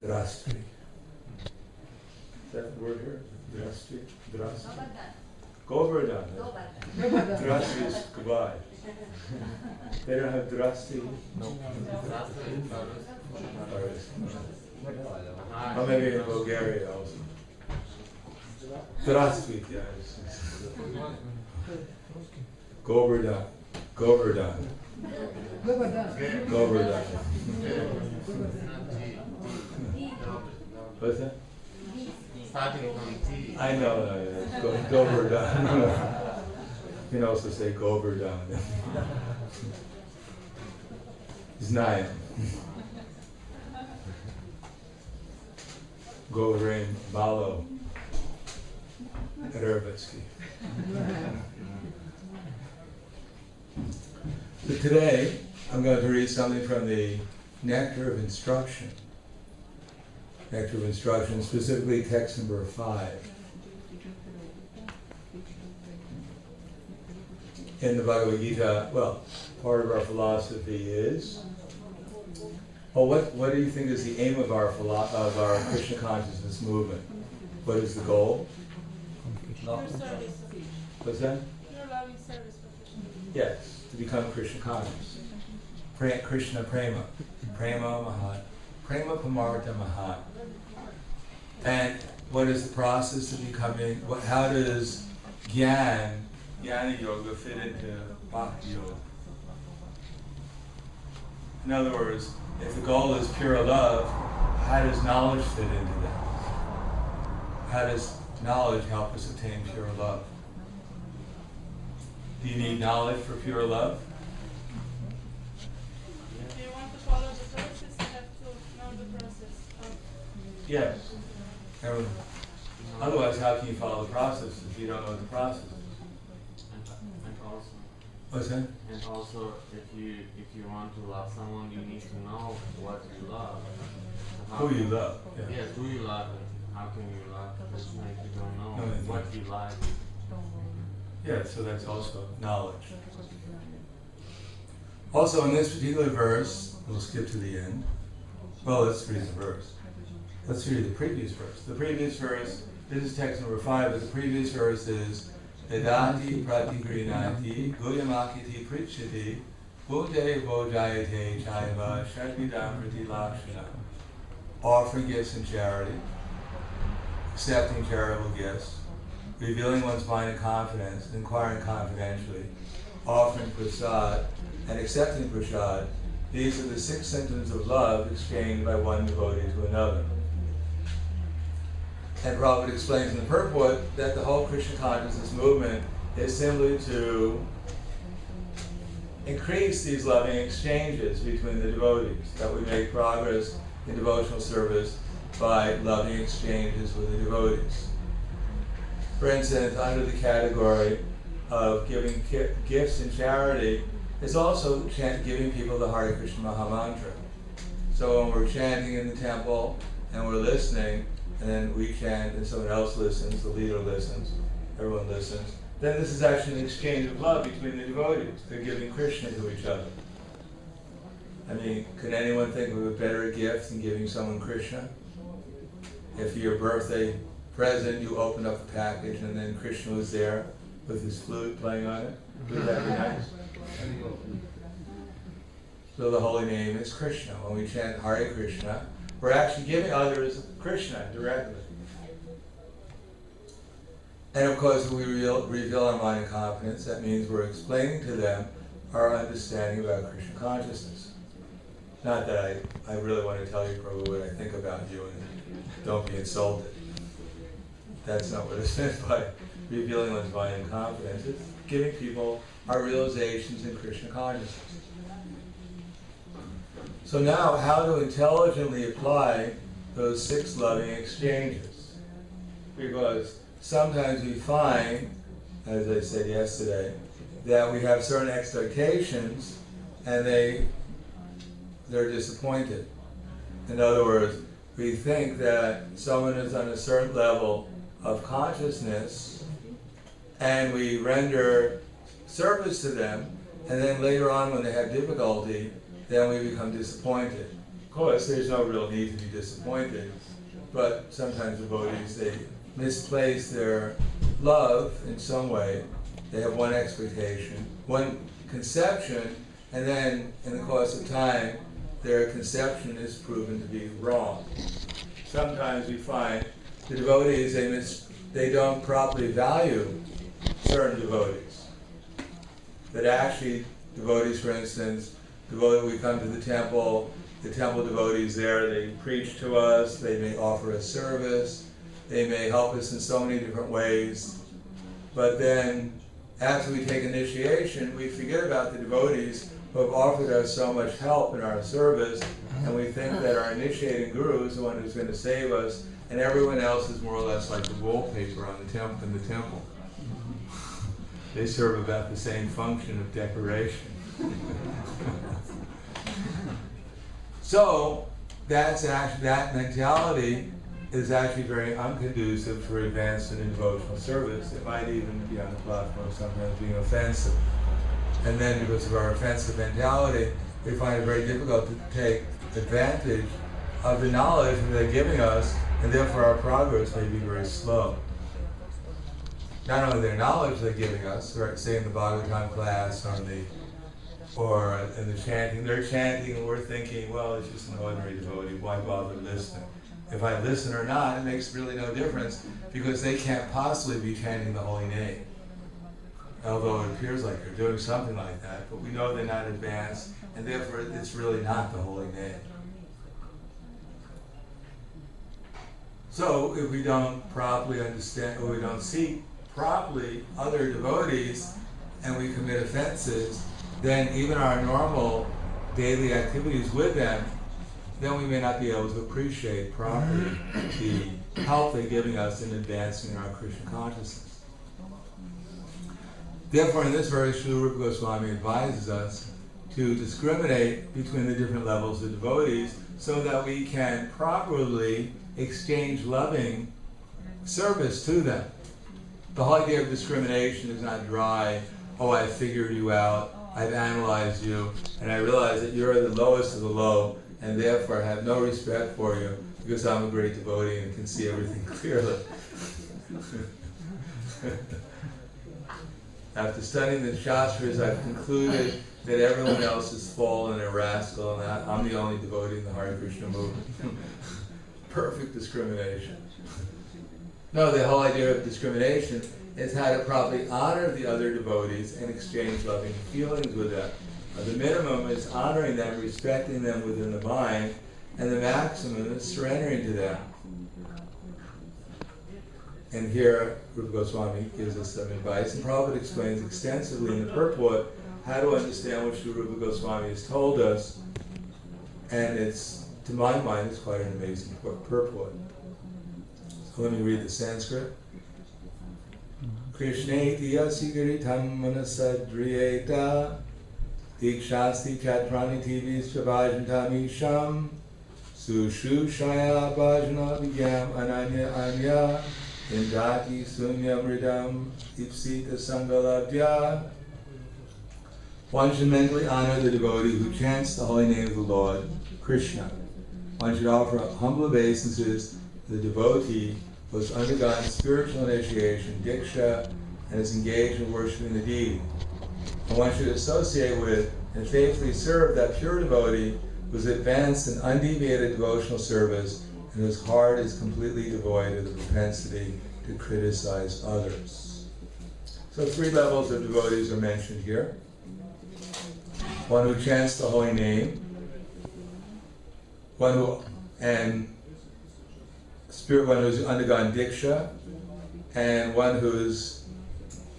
Drasti. Is that the word here? Drasti? Drasti? Govardhan. Drasti is goodbye. They don't have drasti? No. Or maybe in Bulgaria also. Drasti, yes. Govardhan. Govardhan. Govardhan. What's that? Starting from T. I know, Govardhan. You can also say Govardhan. Znajem. Govorim malo Hrvatski. So today, I'm going to read something from the Nectar of Instruction. Nectar of Instruction, specifically text number 5. In the Bhagavad Gita, well, part of our philosophy is, what do you think is the aim of our Krishna consciousness movement? What is the goal? What's that? Pure loving service for Krishna. Yes, to become Krishna conscious. Krishna prema. Prema mahat. Prema pamarta mahat. And what is the process of becoming, how does Jnana Yoga fit into Bhakti Yoga? In other words, if the goal is pure love, how does knowledge fit into that? How does knowledge help us attain pure love? Do you need knowledge for pure love? If you want to follow the process, you have to know the process of... Yes. Otherwise, how can you follow the process if you don't know what the process is? And also, What's that? and also, if you want to love someone, you need to know what you love. So Who you love. Yeah. Yes, who you love, and how can you love Krishna if you don't know No, what you like? Yeah, so that's also knowledge. Also, in this particular verse, we'll skip to the end. Well, let's read the verse. Let's read the previous verse. The previous verse, this is text number 5, but the previous verse is Vedati pratigrinati guyamakiti prichati bodhe bodhayate chaiva shadvidam prati lakshana. Offering gifts in charity, accepting charitable gifts, revealing one's mind in confidence, inquiring confidentially, offering prasad, and accepting prasad. These are the 6 symptoms of love exchanged by one devotee to another. And Prabhupada explains in the purport that the whole Krishna consciousness movement is simply to increase these loving exchanges between the devotees, that we make progress in devotional service by loving exchanges with the devotees. For instance, under the category of giving gifts in charity is also giving people the Hare Krishna Maha Mantra. So when we're chanting in the temple and we're listening, and then we chant and someone else listens, the leader listens, everyone listens, then this is actually an exchange of love between the devotees. They're giving Krishna to each other. I mean, could anyone think of a better gift than giving someone Krishna? If for your birthday present you opened up the package and then Krishna was there with his flute playing on it, would that be nice? So the holy name is Krishna. When we chant Hare Krishna, we're actually giving others Krishna directly. And of course, when we reveal our mind in confidence, that means we're explaining to them our understanding about Krishna consciousness. Not that I really want to tell you, Prabhu, what I think about you, and don't be insulted. That's not what it's meant by revealing one's mind in confidence. It's giving people our realizations in Krishna consciousness. So now, how to intelligently apply those 6 loving exchanges? Because sometimes we find, as I said yesterday, that we have certain expectations and they're disappointed. In other words, we think that someone is on a certain level of consciousness and we render service to them, and then later on when they have difficulty, then we become disappointed. Of course, there's no real need to be disappointed, but sometimes devotees, they misplace their love in some way. They have one expectation, one conception, and then in the course of time, their conception is proven to be wrong. Sometimes we find the devotees, they don't properly value certain devotees. That actually, devotees, for instance, we come to the temple devotees there, they preach to us, they may offer us service, they may help us in so many different ways. But then, after we take initiation, we forget about the devotees who have offered us so much help in our service, and we think that our initiating guru is the one who's going to save us, and everyone else is more or less like the wallpaper on in the temple. They serve about the same function of decoration. So that mentality is actually very unconducive for advancement in devotional service. It might even be on the platform sometimes being offensive. And then because of our offensive mentality, we find it very difficult to take advantage of the knowledge that they're giving us, and therefore our progress may be very slow. Not only their knowledge they're giving us, right, say in the Bhagavatam class or in the chanting, they're chanting and we're thinking, well, it's just an ordinary devotee, why bother listening? If I listen or not, it makes really no difference, because they can't possibly be chanting the holy name. Although it appears like they're doing something like that, but we know they're not advanced, and therefore it's really not the holy name. So if we don't properly understand, or we don't see properly other devotees, and we commit offenses, then even our normal daily activities with them, then we may not be able to appreciate properly the help they're giving us in advancing our Krishna consciousness. Therefore, in this verse, Srila Rupa Goswami advises us to discriminate between the different levels of devotees so that we can properly exchange loving service to them. The whole idea of discrimination is not dry, oh, I figured you out, I've analyzed you, and I realize that you're the lowest of the low, and therefore I have no respect for you because I'm a great devotee and can see everything clearly. After studying the Shastras, I've concluded that everyone else is fallen and rascal, and that I'm the only devotee in the Hare Krishna movement. Perfect discrimination. No, the whole idea of discrimination is how to properly honor the other devotees and exchange loving feelings with them. The minimum is honoring them, respecting them within the mind, and the maximum is surrendering to them. And here, Rupa Goswami gives us some advice, and Prabhupada explains extensively in the purport how to understand what Sri Rupa Goswami has told us, and it's, to my mind, it's quite an amazing purport. So let me read the Sanskrit. Krishneti yasigaritam manasadriyeta dikshasti chatrani vajntamisham sushushaya bhajna vigyam ananya anya indati sunyamridam ipsita sangaladya. One should mentally honor the devotee who chants the holy name of the Lord, Krishna. One should offer humble obeisances to the devotee who has undergone spiritual initiation, diksha, and is engaged in worshiping the deity. And one should associate with and faithfully serve that pure devotee who is advanced in undeviated devotional service and whose heart is completely devoid of the propensity to criticize others. So 3 levels of devotees are mentioned here. One who chants the holy name, one who's undergone diksha, and one who's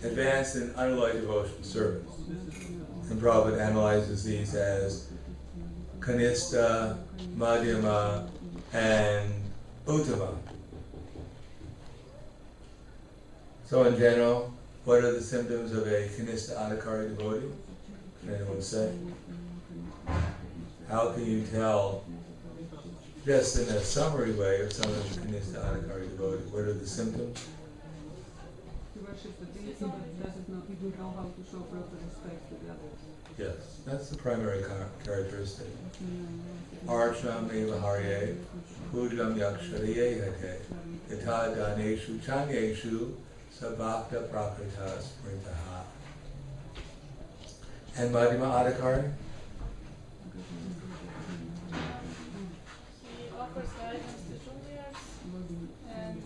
advanced in unalloyed devotional service. And Prabhupada analyzes these as kanista, madhyama, and uttama. So in general, what are the symptoms of a kanista adhikari devotee? Can anyone say? How can you tell, just in a summary way, if someone is a kanista adhikari devotee? What are the symptoms? worships the deity but doesn't know how to show proper respect to the others. Yes, that's the primary characteristic. Archam evaharye, pujam yakshariye hate, yata daneshu chanyeshu, sabhakta prakritas printaha. And Madhyama Adhikari? He offers guidance to juniors and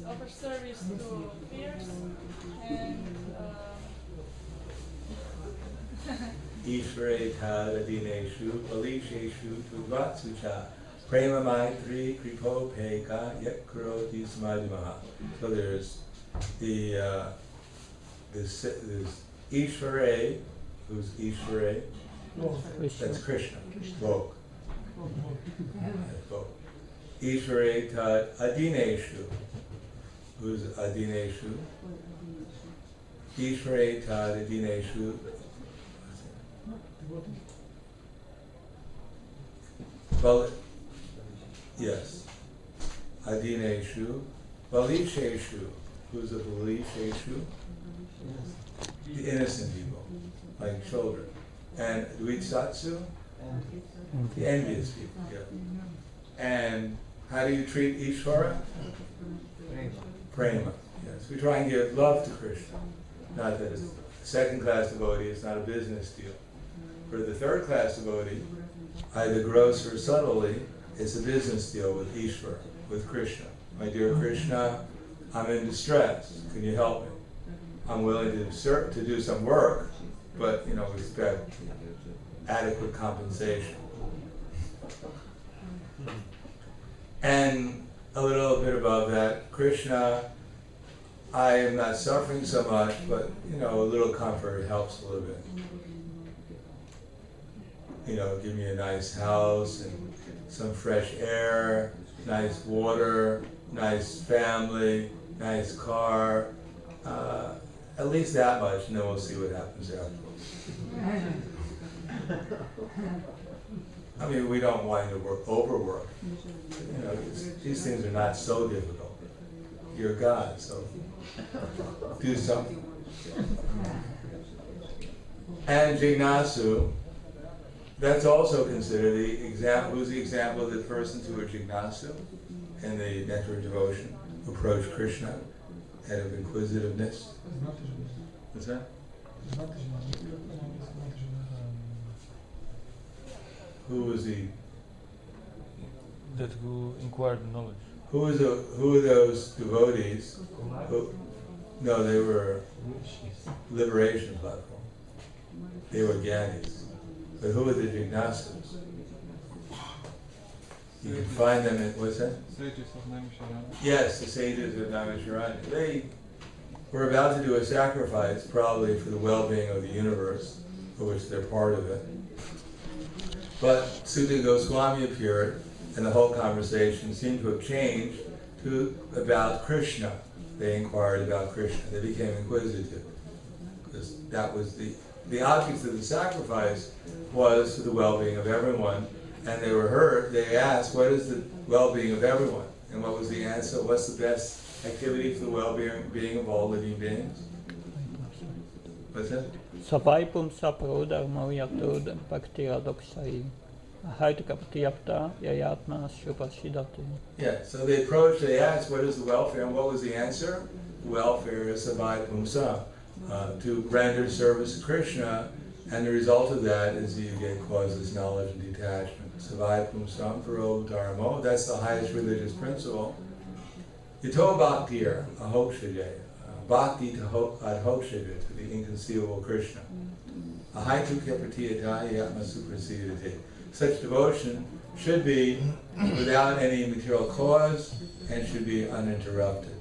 offers service to peers and Ishvare tadadineshu, balisheshu tuvatsucha, prema maitri kripo peka yakkaroti samadhimaha. So there's there's Ishvare, who's Ishvare? That's Krishna, Bhog. That's Bhog. Ishvare tad adineshu, who's adineshu? Ishvare tad adineshu. Well, yes. Adineshu, balisheshu, who's a balisheshu? The innocent people, like children. And Dvitsatsu, the envious people. Yeah. And how do you treat Ishvara? Prema. Yes, we try and give love to Krishna. Not that it's a second-class devotee, it's not a business deal. For the third-class devotee, either gross or subtly, it's a business deal with Ishvara, with Krishna. My dear Krishna, I'm in distress. Can you help me? I'm willing to do some work, but expect adequate compensation. And a little bit above that, Krishna, I am not suffering so much, but a little comfort helps a little bit. Give me a nice house and some fresh air, nice water, nice family, nice car. At least that much, and then we'll see what happens afterwards. I mean, we don't want to overwork. These things are not so difficult. You're God, so do something. And Jignasu, that's also considered the example. Who's the example of the persons who are Jignasu in the Nectar of Devotion, who approach Krishna out of inquisitiveness? What's that? Who was the? That who inquired knowledge. Who are those devotees? No, they were liberation platform. They were Gyanis. But who are the Jignasus? You can find them in, what's that? Sages of Naimisharanya. Yes, the sages of Naimisharanya. They were about to do a sacrifice, probably for the well-being of the universe, for which they're part of it. But Sutta Goswami appeared, and the whole conversation seemed to have changed to about Krishna. They inquired about Krishna. They became inquisitive, because that was the object of the sacrifice was for the well-being of everyone. And they were heard. They asked, "What is the well-being of everyone?" And what was the answer? What's the best activity for the well-being of all living beings? What's that? Sapaipum saprodar mariatod bhaktiradoxai. Haitakapatyapta yayatma shupashidati. Yeah, so they approached, they asked, what is the welfare? And what was the answer? The welfare is sapaipum sa, to render service to Krishna, and the result of that is you get causes knowledge and detachment. Sapaipum samparo dharmo, that's the highest religious principle. Yato bhaktir ahokshade, bhakti to adhokshade, to the inconceivable Krishna. Ahaitu kepratiyata yatma suprasidate. Such devotion should be without any material cause and should be uninterrupted.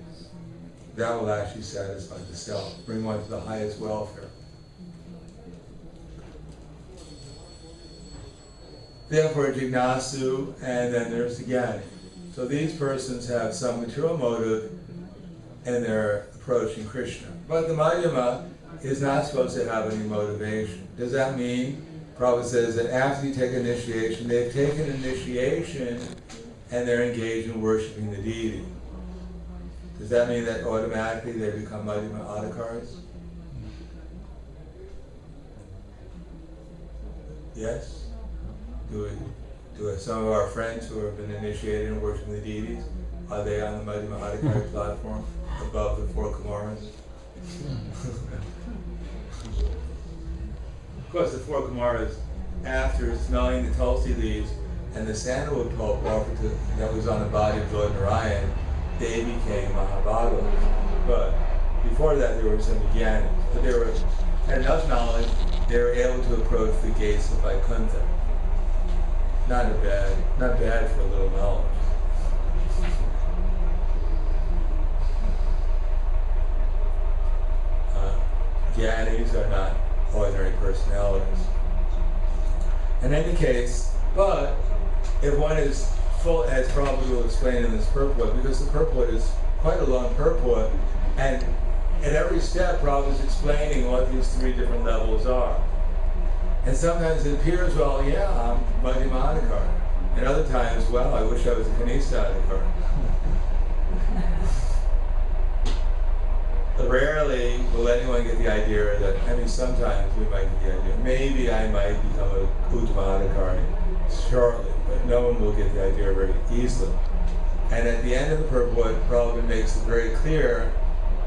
That will actually satisfy the self, bring one to the highest welfare. Therefore, Jignasu, and then there's the Jnani. So these persons have some material motive in their approaching Krishna. But the Madhyama is not supposed to have any motivation. Does that mean, Prabhupada says that after you take initiation, they've taken initiation and they're engaged in worshiping the deity. Does that mean that automatically they become Madhyama Adhikaris? Yes? Do some of our friends who have been initiated in worshiping the deities, are they on the Madhyama Adhikari platform above the 4 Kumaras? Of course, the 4 Kumaras, after smelling the Tulsi leaves and the sandalwood pulp offered that was on the body of Lord Narayan, they became Mahabhagavas. But before that, there were some Jnanis. But they had enough knowledge, they were able to approach the gates of Vaikuntha. Not bad for a little knowledge. Jnanis are not ordinary personalities. In any case, but if one is full, as Prabhupada will explain in this purport, because the purport is quite a long purport, and at every step Prabhupada is explaining what these 3 different levels are. And sometimes it appears, well, yeah, I'm Madhyama Adhikari. And other times, well, I wish I was a Kanishta Adhikari. But rarely will anyone get the idea that, sometimes we might get the idea, maybe I might become a Uttama Adhikari shortly, but no one will get the idea very easily. And at the end of the purport, Prabhupada makes it very clear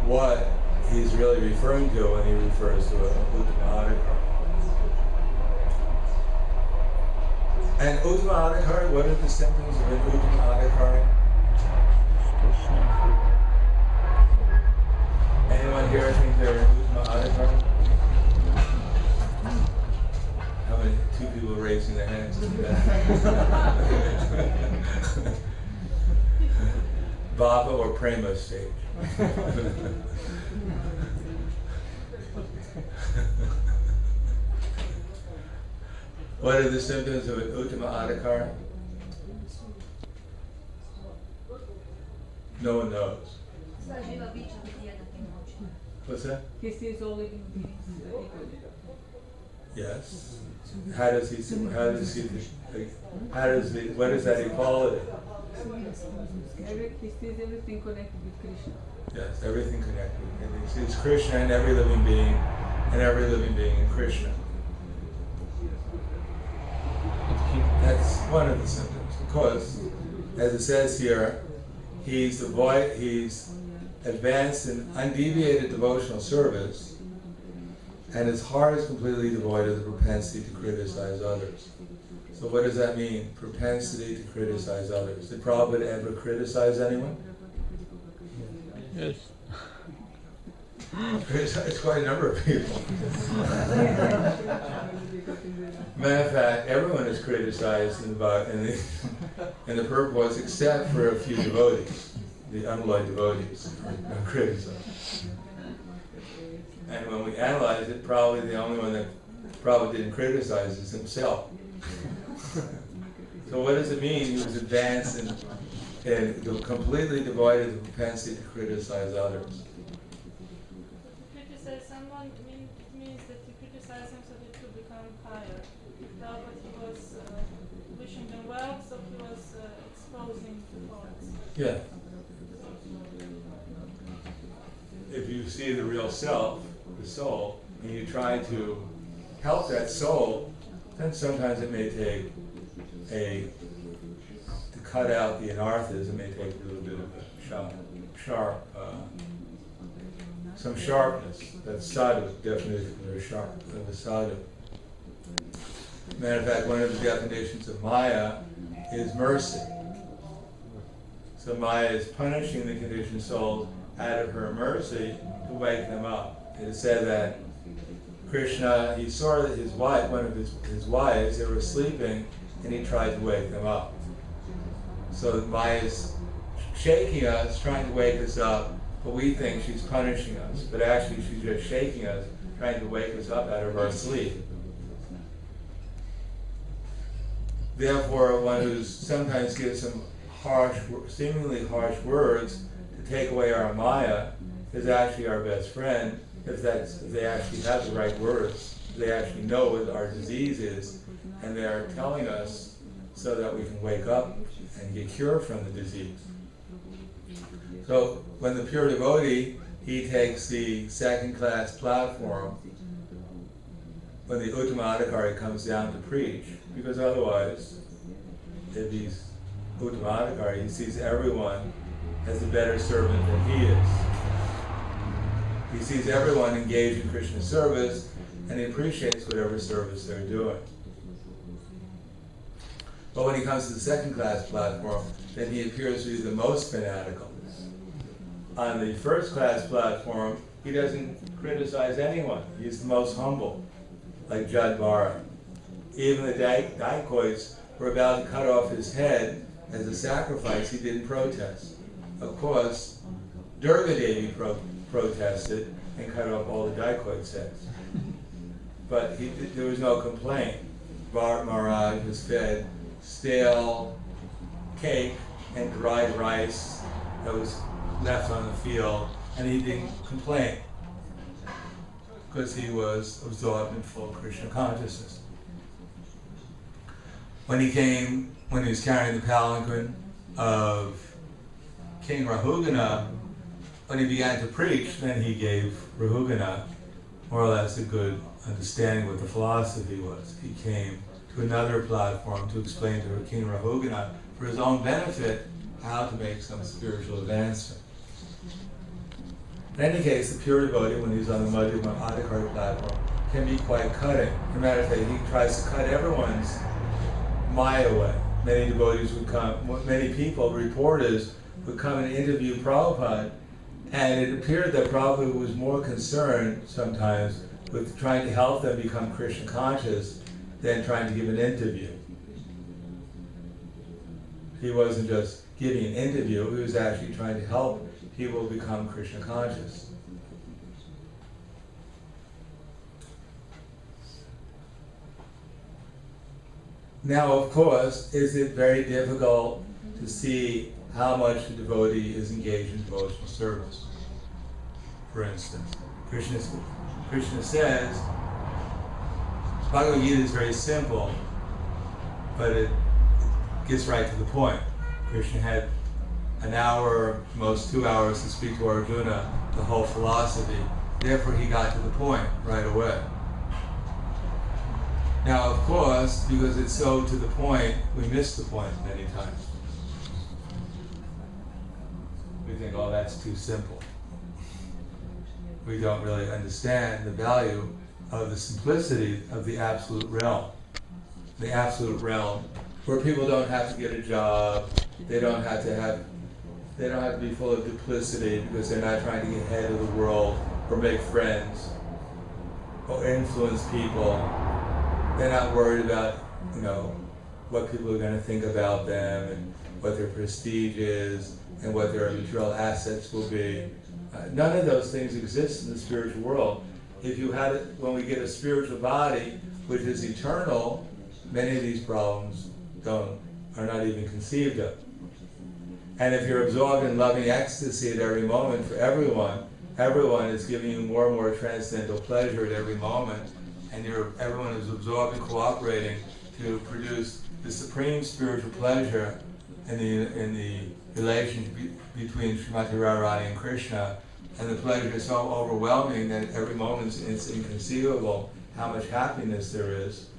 what he's really referring to when he refers to an Uttama Adhikari. And Uttama Adhikari, what are the symptoms of an Uttama Adhikari? Anyone here think they're an Uttama Adhikari? How many? 2 people raising their hands. Bhava or Prema stage. What are the symptoms of an Uttama Adhikari? No one knows. What's that? He sees all living beings equally. Yes. What is that equality? He sees everything connected with Krishna. Yes, everything connected. He sees Krishna in every living being, and every living being in Krishna. That's one of the symptoms. Because, as it says here, he's advanced in undeviated devotional service, and his heart is completely devoid of the propensity to criticize others. So what does that mean? Propensity to criticize others. Did Prabhupada ever criticize anyone? Yes. Criticized quite a number of people. Matter of fact, everyone is criticized in the purports except for a few devotees. The unloyed devotees are criticized. And when we analyze it, probably the only one that probably didn't criticize is himself. So what does it mean? He was advanced and completely devoid of the propensity to criticize others. Criticize someone means that you criticize him so that you become higher. Now, but he was wishing them well, so he was exposing the faults. Yeah. If you see the real self, the soul, and you try to help that soul, then sometimes it may take to cut out the anarthas, it may take a little bit of some sharpness. That's sadhu, definition of sharp, of a sadhu. Matter of fact, one of the definitions of Maya is mercy. So Maya is punishing the conditioned souls out of her mercy to wake them up. It is said that Krishna, he saw that his wife, one of his wives, they were sleeping, and he tried to wake them up. So Maya is shaking us, trying to wake us up, but we think she's punishing us. But actually she's just shaking us, trying to wake us up out of our sleep. Therefore, one who sometimes gives some seemingly harsh words to take away our Maya is actually our best friend, if they actually have the right words. They actually know what our disease is, and they are telling us so that we can wake up and get cured from the disease. So when the pure devotee, he takes the second-class platform when the Uttamadhikari comes down to preach, because otherwise, if he's Uttamadhikari, he sees everyone as a better servant than he is. He sees everyone engaged in Krishna service, and he appreciates whatever service they're doing. But when he comes to the second-class platform, then he appears to be the most fanatical. On the first-class platform, he doesn't criticize anyone. He's the most humble, like Jad Maharaj. Even the dacoits were about to cut off his head as a sacrifice. He didn't protest. Of course, Durga Devi protested and cut off all the dacoits' heads. But there was no complaint. Bharat Maharaj was fed stale cake and dried rice that was left on the field, and he didn't complain because he was absorbed in full Krishna consciousness. When he was carrying the palanquin of King Rahugana, when he began to preach, then he gave Rahugana more or less a good understanding what the philosophy was. He came to another platform to explain to King Rahugana, for his own benefit, how to make some spiritual advancement. In any case, the pure devotee, when he's on the Madhyama Adhikari platform, can be quite cutting. As a matter of fact, he tries to cut everyone's Maya away. Many devotees would come, many people, reporters, would come and interview Prabhupada, and it appeared that Prabhupada was more concerned sometimes with trying to help them become Krishna conscious than trying to give an interview. He wasn't just giving an interview, he was actually trying to help people become Krishna conscious. Now, of course, is it very difficult to see how much the devotee is engaged in devotional service? For instance, Krishna says, Bhagavad Gita is very simple, but it gets right to the point. Krishna had an hour, most 2 hours to speak to Arjuna, the whole philosophy. Therefore, he got to the point right away. Now, of course, because it's so to the point, we miss the point many times. We think, oh, that's too simple. We don't really understand the value of the simplicity of the absolute realm. The absolute realm, where people don't have to get a job, they don't have to be full of duplicity because they're not trying to get ahead of the world or make friends or influence people. They're not worried about, what people are going to think about them and what their prestige is and what their material assets will be. None of those things exist in the spiritual world. If you had it, when we get a spiritual body which is eternal, many of these problems are not even conceived of. And if you're absorbed in loving ecstasy at every moment for everyone is giving you more and more transcendental pleasure at every moment, and everyone is absorbed and cooperating to produce the supreme spiritual pleasure in the relationship between Srimati Radharani and Krishna, and the pleasure is so overwhelming that every moment it's inconceivable how much happiness there is,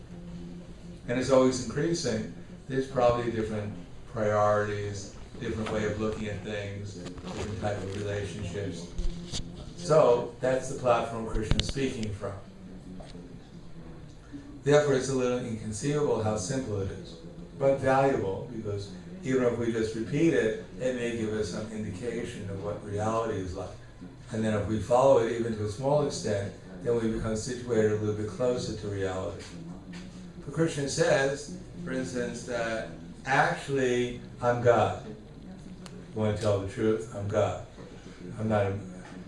and it's always increasing. There's probably different priorities, different way of looking at things, different type of relationships. So that's the platform Krishna is speaking from. Therefore, it's a little inconceivable how simple it is, but valuable, because even if we just repeat it, it may give us some indication of what reality is like. And then if we follow it even to a small extent, then we become situated a little bit closer to reality. But Krishna says, for instance, that actually, I'm God. You want to tell the truth? I'm God. I'm not.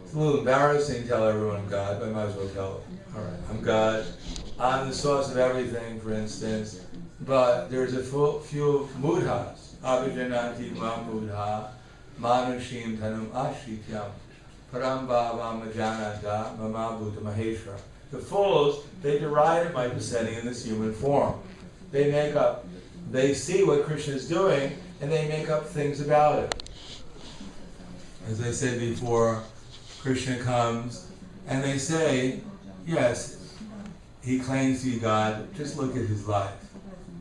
It's a little embarrassing to tell everyone I'm God, but I might as well tell them. All right, I'm God. I'm the source of everything, for instance. But there's a few mudhas. Abhijanati ma mudha, manushim tanum ashityam, param bhavam ajanata mama buddha maheshwara. The fools, they deride my descending in this human form. They see what Krishna is doing, and they make up things about it. As I said before, Krishna comes and they say, yes, he claims to be God, but just look at his life.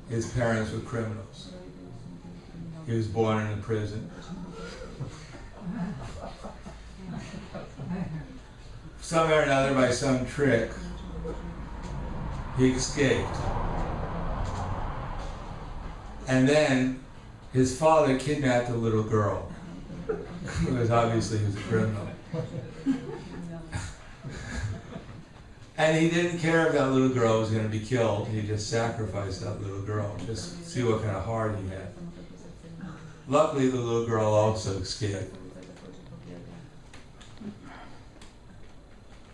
His parents were criminals. He was born in a prison. Somehow or another, by some trick, he escaped. And then his father kidnapped a little girl, because obviously he was a criminal. And he didn't care if that little girl was going to be killed. He just sacrificed that little girl, just to see what kind of heart he had. Luckily, the little girl also escaped.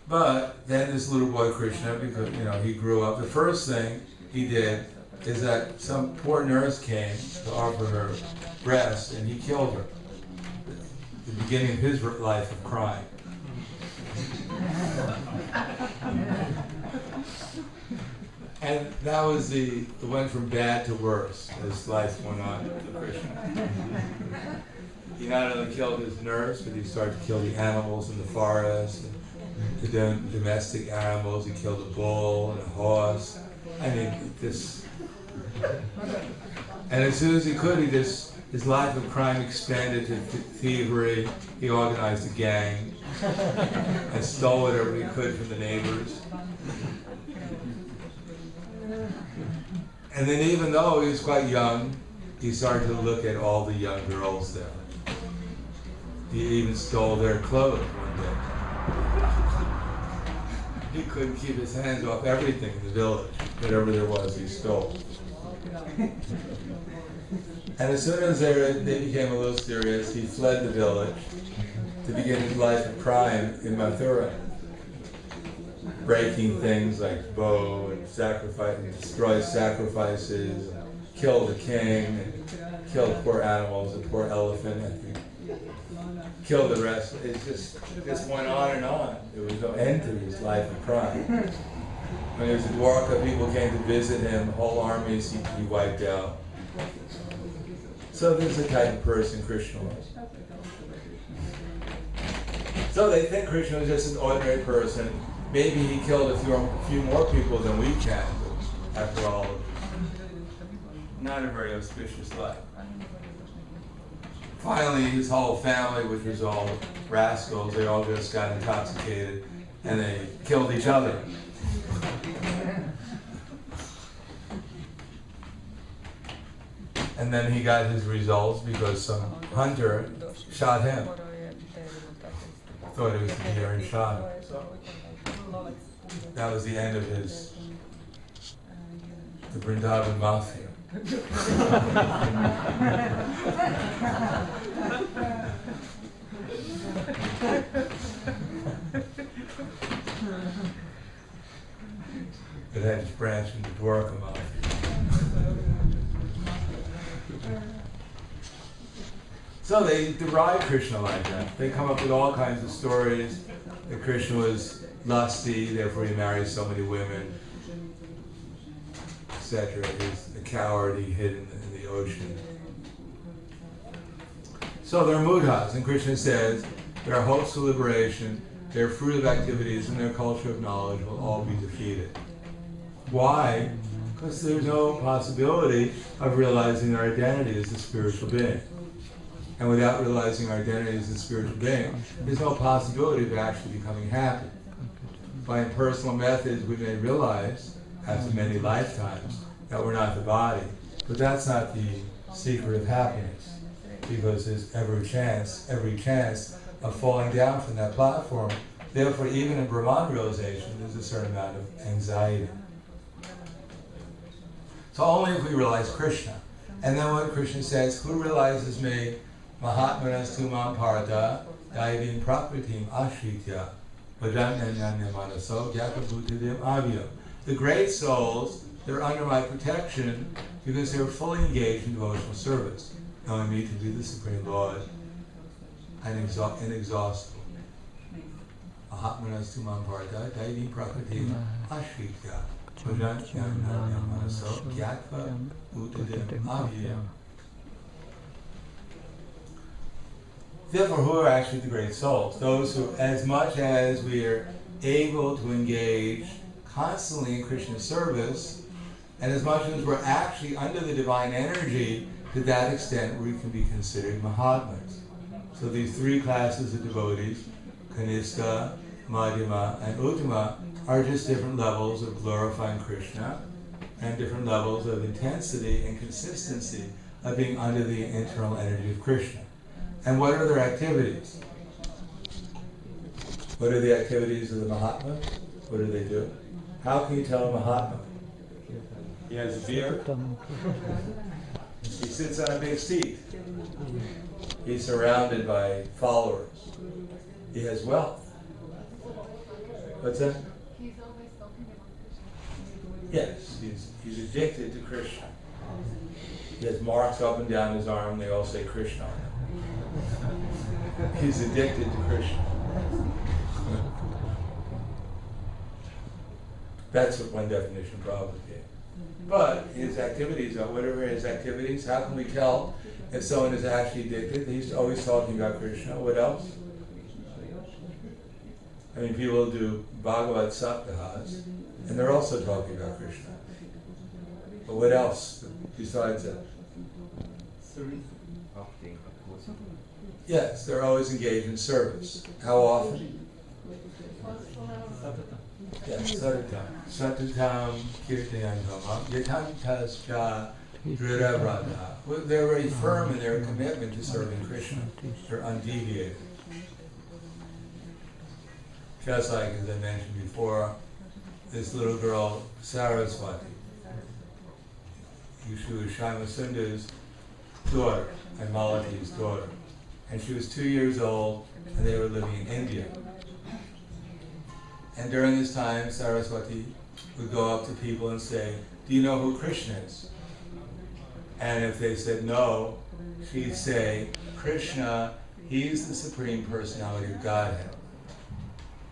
But then this little boy Krishna, because he grew up, the first thing he did is that some poor nurse came to offer her breast, and he killed her. The beginning of his life of crime. And that was it went from bad to worse as life went on to Krishna. He not only killed his nurse, but he started to kill the animals in the forest, and the domestic animals. He killed a bull and a horse. I mean, and as soon as he could, his life of crime expanded to thievery. He organized a gang and stole whatever he could from the neighbors. And then even though he was quite young, he started to look at all the young girls there. He even stole their clothes one day. He couldn't keep his hands off everything in the village. Whatever there was, he stole. And as soon as they became a little serious, he fled the village to begin his life of crime in Mathura, breaking things like bow and sacrifice, and destroy sacrifices, and kill the king, and kill poor animals, a poor elephant, and kill the rest. It just went on and on. There was no end to his life of crime. When he was in Dwarka, people came to visit him, whole armies he wiped out. So this is the type of person Krishna was. So they think Krishna was just an ordinary person. Maybe he killed a few more people than we can, but after all, not a very auspicious life. Finally, his whole family, which was all rascals, they all just got intoxicated and they killed each other. And then he got his results because some hunter shot him. Thought it was the deer and shot him. That was the end of the Vrindavan Mafia. It had its branch into Dwarka Mafia. So they deride Krishna like that. They come up with all kinds of stories that Krishna was lusty, therefore he married so many women, etc. He's a coward, he hid in the ocean. So they're mudhas, and Krishna says their hopes for liberation, their fruit of activities, and their culture of knowledge will all be defeated. Why? Because there's no possibility of realizing their identity as a spiritual being. And without realizing our identity as a spiritual being, there's no possibility of actually becoming happy. By impersonal methods, we may realize, after many lifetimes, that we're not the body. But that's not the secret of happiness, because there's every chance of falling down from that platform. Therefore, even in Brahman realization, there's a certain amount of anxiety. So only if we realize Krishna. And then what Krishna says, who realizes me? Mahatmanas tumam parata, daivim prakritim ashritya, vadanyanya manaso, gyakabhutadim avyam. The great souls, they're under my protection because they're fully engaged in devotional service, knowing me to be the Supreme Lord and inexhaustible. Mahatmanas tumam parata, daivim prakritim ashritya, vadanyanya manaso, gyakabhutadim avyam. Therefore, who are actually the great souls? Those who, as much as we are able to engage constantly in Krishna's service, and as much as we're actually under the divine energy, to that extent we can be considered Mahatmas. So these three classes of devotees, Kanishta, Madhyama, and Uttama, are just different levels of glorifying Krishna and different levels of intensity and consistency of being under the internal energy of Krishna. And what are their activities? What are the activities of the Mahatmas? What do they do? How can you tell a Mahatma? He has a beard. He sits on a big seat. He's surrounded by followers. He has wealth. What's that? He's always talking about Krishna. Yes, he's addicted to Krishna. He has marks up and down his arm, they all say Krishna on him. He's addicted to Krishna. That's what one definition probably gave. But his activities are, whatever his activities, how can we tell if someone is actually addicted? He's always talking about Krishna. What else? I mean, people do Bhagavad Saptahas, and they're also talking about Krishna. But what else besides that? Yes, they're always engaged in service. How often? Yes, Satatam. Satatam Kirtayantamam Yatantascha Driravrata. They're very firm in their commitment to serving Krishna. They're undeviated. Just like, as I mentioned before, this little girl, Saraswati. She was Shyamasundara's daughter and Malati's daughter. And she was 2 years old, and they were living in India. And during this time, Saraswati would go up to people and say, "Do you know who Krishna is?" And if they said no, she'd say, "Krishna, he's the Supreme Personality of Godhead."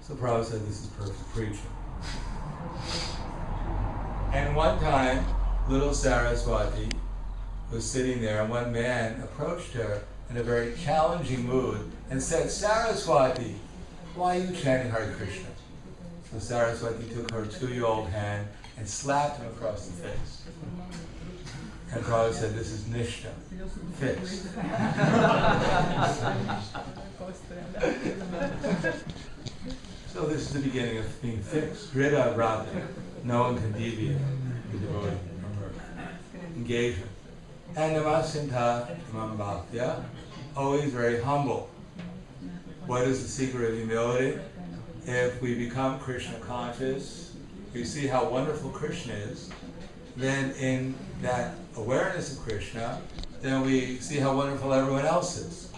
So Prabhupada said this is perfect preaching. And one time, little Saraswati was sitting there, and one man approached her in a very challenging mood and said, "Saraswati, why are you chanting Hare Krishna?" So Saraswati took her 2-year-old hand and slapped him across the face. And Prabhupada said, "This is Nishta, fixed." So this is the beginning of being fixed. Rida Radha. No one can deviate the devotee from her engagement. And Namasinta Imam Bhaktya, always very humble. What is the secret of humility? If we become Krishna conscious, we see how wonderful Krishna is, then in that awareness of Krishna, then we see how wonderful everyone else is.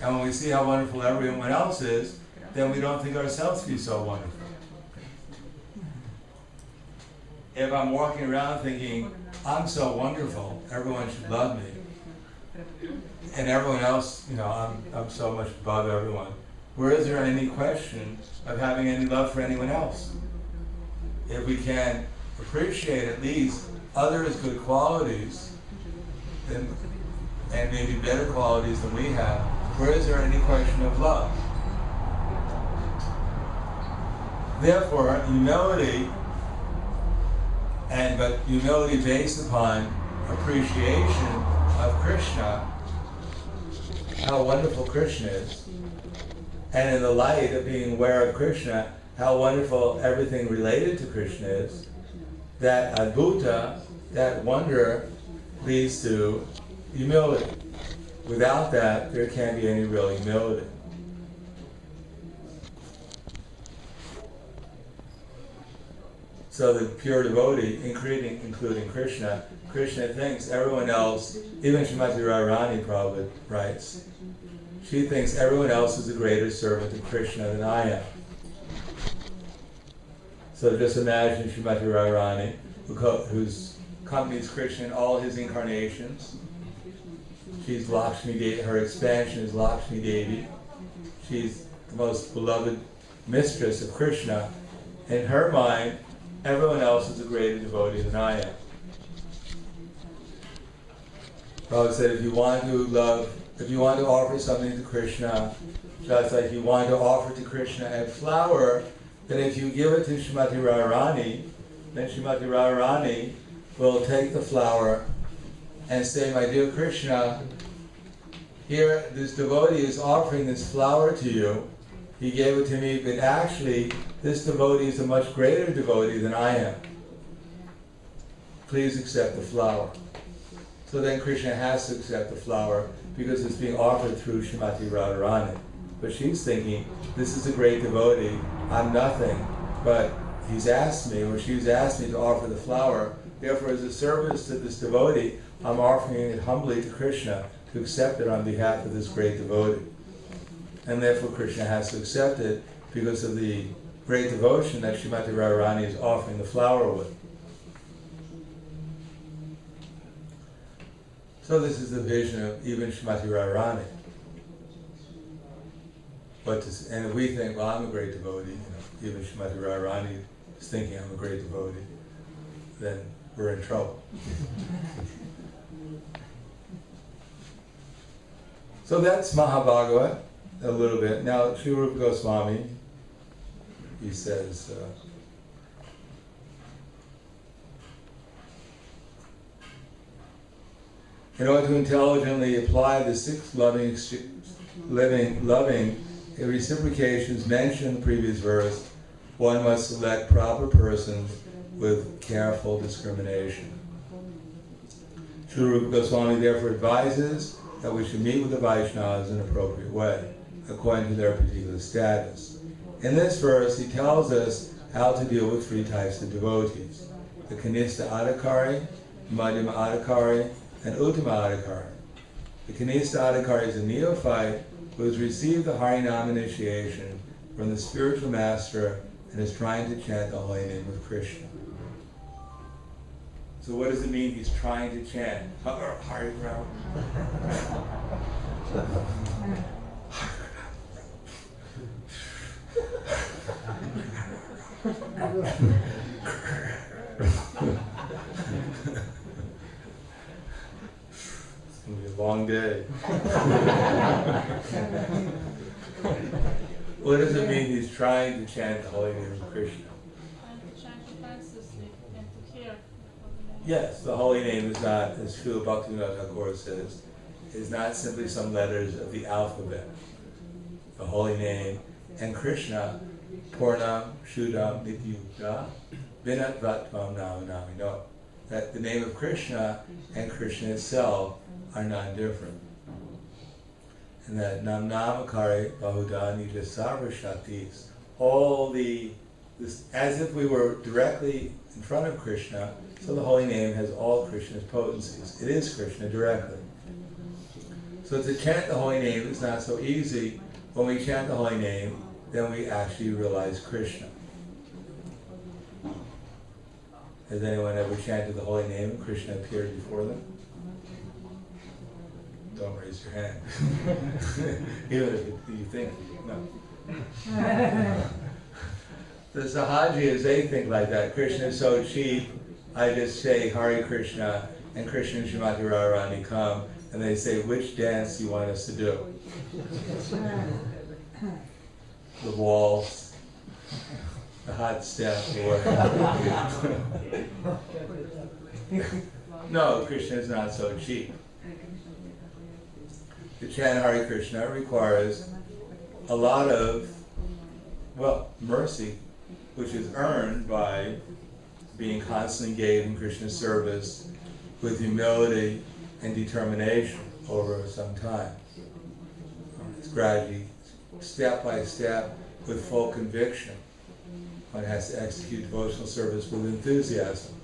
And when we see how wonderful everyone else is, then we don't think ourselves to be so wonderful. If I'm walking around thinking, I'm so wonderful, everyone should love me, and everyone else, I'm so much above everyone, where is there any question of having any love for anyone else? If we can appreciate at least others' good qualities, and maybe better qualities than we have, where is there any question of love? Therefore, humility, but humility based upon appreciation of Krishna, how wonderful Krishna is, and in the light of being aware of Krishna, how wonderful everything related to Krishna is, that adbhuta, that wonder, leads to humility. Without that, there can't be any real humility. So the pure devotee, including Krishna, Krishna thinks everyone else, even Srimati Radharani probably writes, she thinks everyone else is a greater servant of Krishna than I am. So just imagine Srimati Radharani, who's accompanies Krishna in all his incarnations. She's Lakshmi Devi, her expansion is Lakshmi Devi. She's the most beloved mistress of Krishna. In her mind, everyone else is a greater devotee than I am. Prabhupada said, if you want to love If you want to offer something to Krishna, just like you want to offer to Krishna a flower, then if you give it to Srimati Radharani, then Srimati Radharani will take the flower and say, my dear Krishna, here this devotee is offering this flower to you. He gave it to me, but actually this devotee is a much greater devotee than I am. Please accept the flower. So then Krishna has to accept the flower because it's being offered through Srimati Radharani. But she's thinking, this is a great devotee, I'm nothing, but he's asked me, or she's asked me to offer the flower, therefore as a service to this devotee, I'm offering it humbly to Krishna to accept it on behalf of this great devotee. And therefore Krishna has to accept it because of the great devotion that Srimati Radharani is offering the flower with. So this is the vision of even Srimati Radharani. And if we think, well, I'm a great devotee, even Srimati Radharani is thinking I'm a great devotee, then we're in trouble. So that's Mahabhagavad, a little bit. Now, Sri Rupa Goswami, he says, in order to intelligently apply the six loving reciprocations mentioned in the previous verse, one must select proper persons with careful discrimination. Sri Rupa Goswami therefore advises that we should meet with the Vaishnavas in an appropriate way, according to their particular status. In this verse, he tells us how to deal with three types of devotees: the Kanistha Adhikari, Madhyama Adhikari, and Uttama Adhikari. The Kanistha Adhikari is a neophyte who has received the Harinam initiation from the spiritual master and is trying to chant the holy name of Krishna. So what does it mean he's trying to chant? Hari Ram. It's going to be a long day. What does it mean he's trying to chant the holy name of Krishna? And to chant intensely and to hear. Yes, the holy name is not, as Srila Bhaktivinoda Thakur says, is not simply some letters of the alphabet. The holy name and Krishna, Purnam, Shuddham, Nityukta, Vinat Vatvam Namanami. No, that the name of Krishna and Krishna itself are non-different. And that Nam Namakari Bahudani Sarva Shaktis, all as if we were directly in front of Krishna, so the holy name has all Krishna's potencies. It is Krishna directly. So to chant the holy name is not so easy. When we chant the holy name, then we actually realize Krishna. Has anyone ever chanted the holy name and Krishna appeared before them? Don't raise your hand. Even if you think, no. The Sahajiyas, they think like that. Krishna is so cheap, I just say Hare Krishna, and Krishna and Srimati Radharani come, and they say, which dance do you want us to do? The waltz, the hot step, or... No, Krishna is not so cheap. To chant Hare Krishna requires a lot of, mercy, which is earned by being constantly engaged in Krishna's service with humility and determination over some time. It's gradually, step by step, with full conviction. One has to execute devotional service with enthusiasm,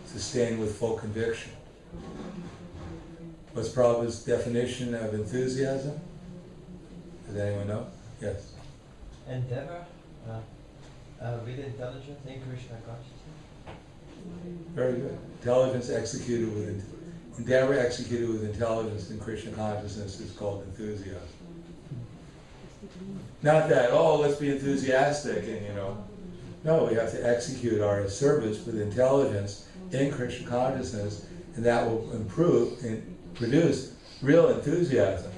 sustained with full conviction. What's Prabhupada's definition of enthusiasm? Does anyone know? Yes. Endeavor with intelligence in Krishna consciousness. Very good. Intelligence executed with endeavor executed with intelligence in Krishna consciousness is called enthusiasm. Not that, let's be enthusiastic and No, we have to execute our service with intelligence in Krishna consciousness, and that will improve and produce real enthusiasm,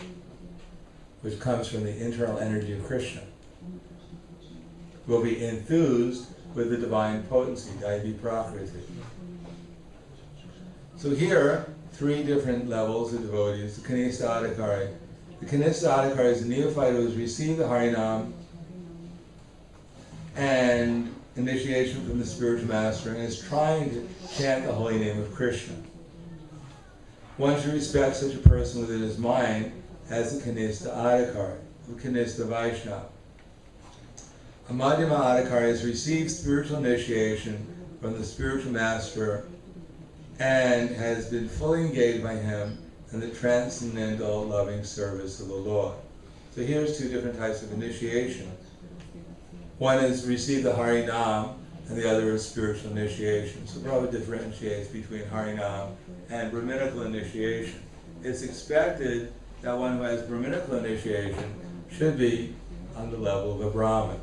which comes from the internal energy of Krishna, will be enthused with the divine potency, Daivi Prakriti. So here, 3 different levels of devotees, the Kanista Adhikari. The Kanista Adhikari is a neophyte who has received the Harinam and initiation from the spiritual master and is trying to chant the holy name of Krishna. One should respect such a person within his mind as the Kanista Adhikari, the Kanista Vaishnava. A Madhyama Adhikari has received spiritual initiation from the spiritual master and has been fully engaged by him in the transcendental loving service of the Lord. So here's 2 different types of initiation. One is receive the Harinam, and the other is spiritual initiation. So Prabhupada differentiates between Harinam and Brahminical initiation. It's expected that one who has Brahminical initiation should be on the level of a Brahmin.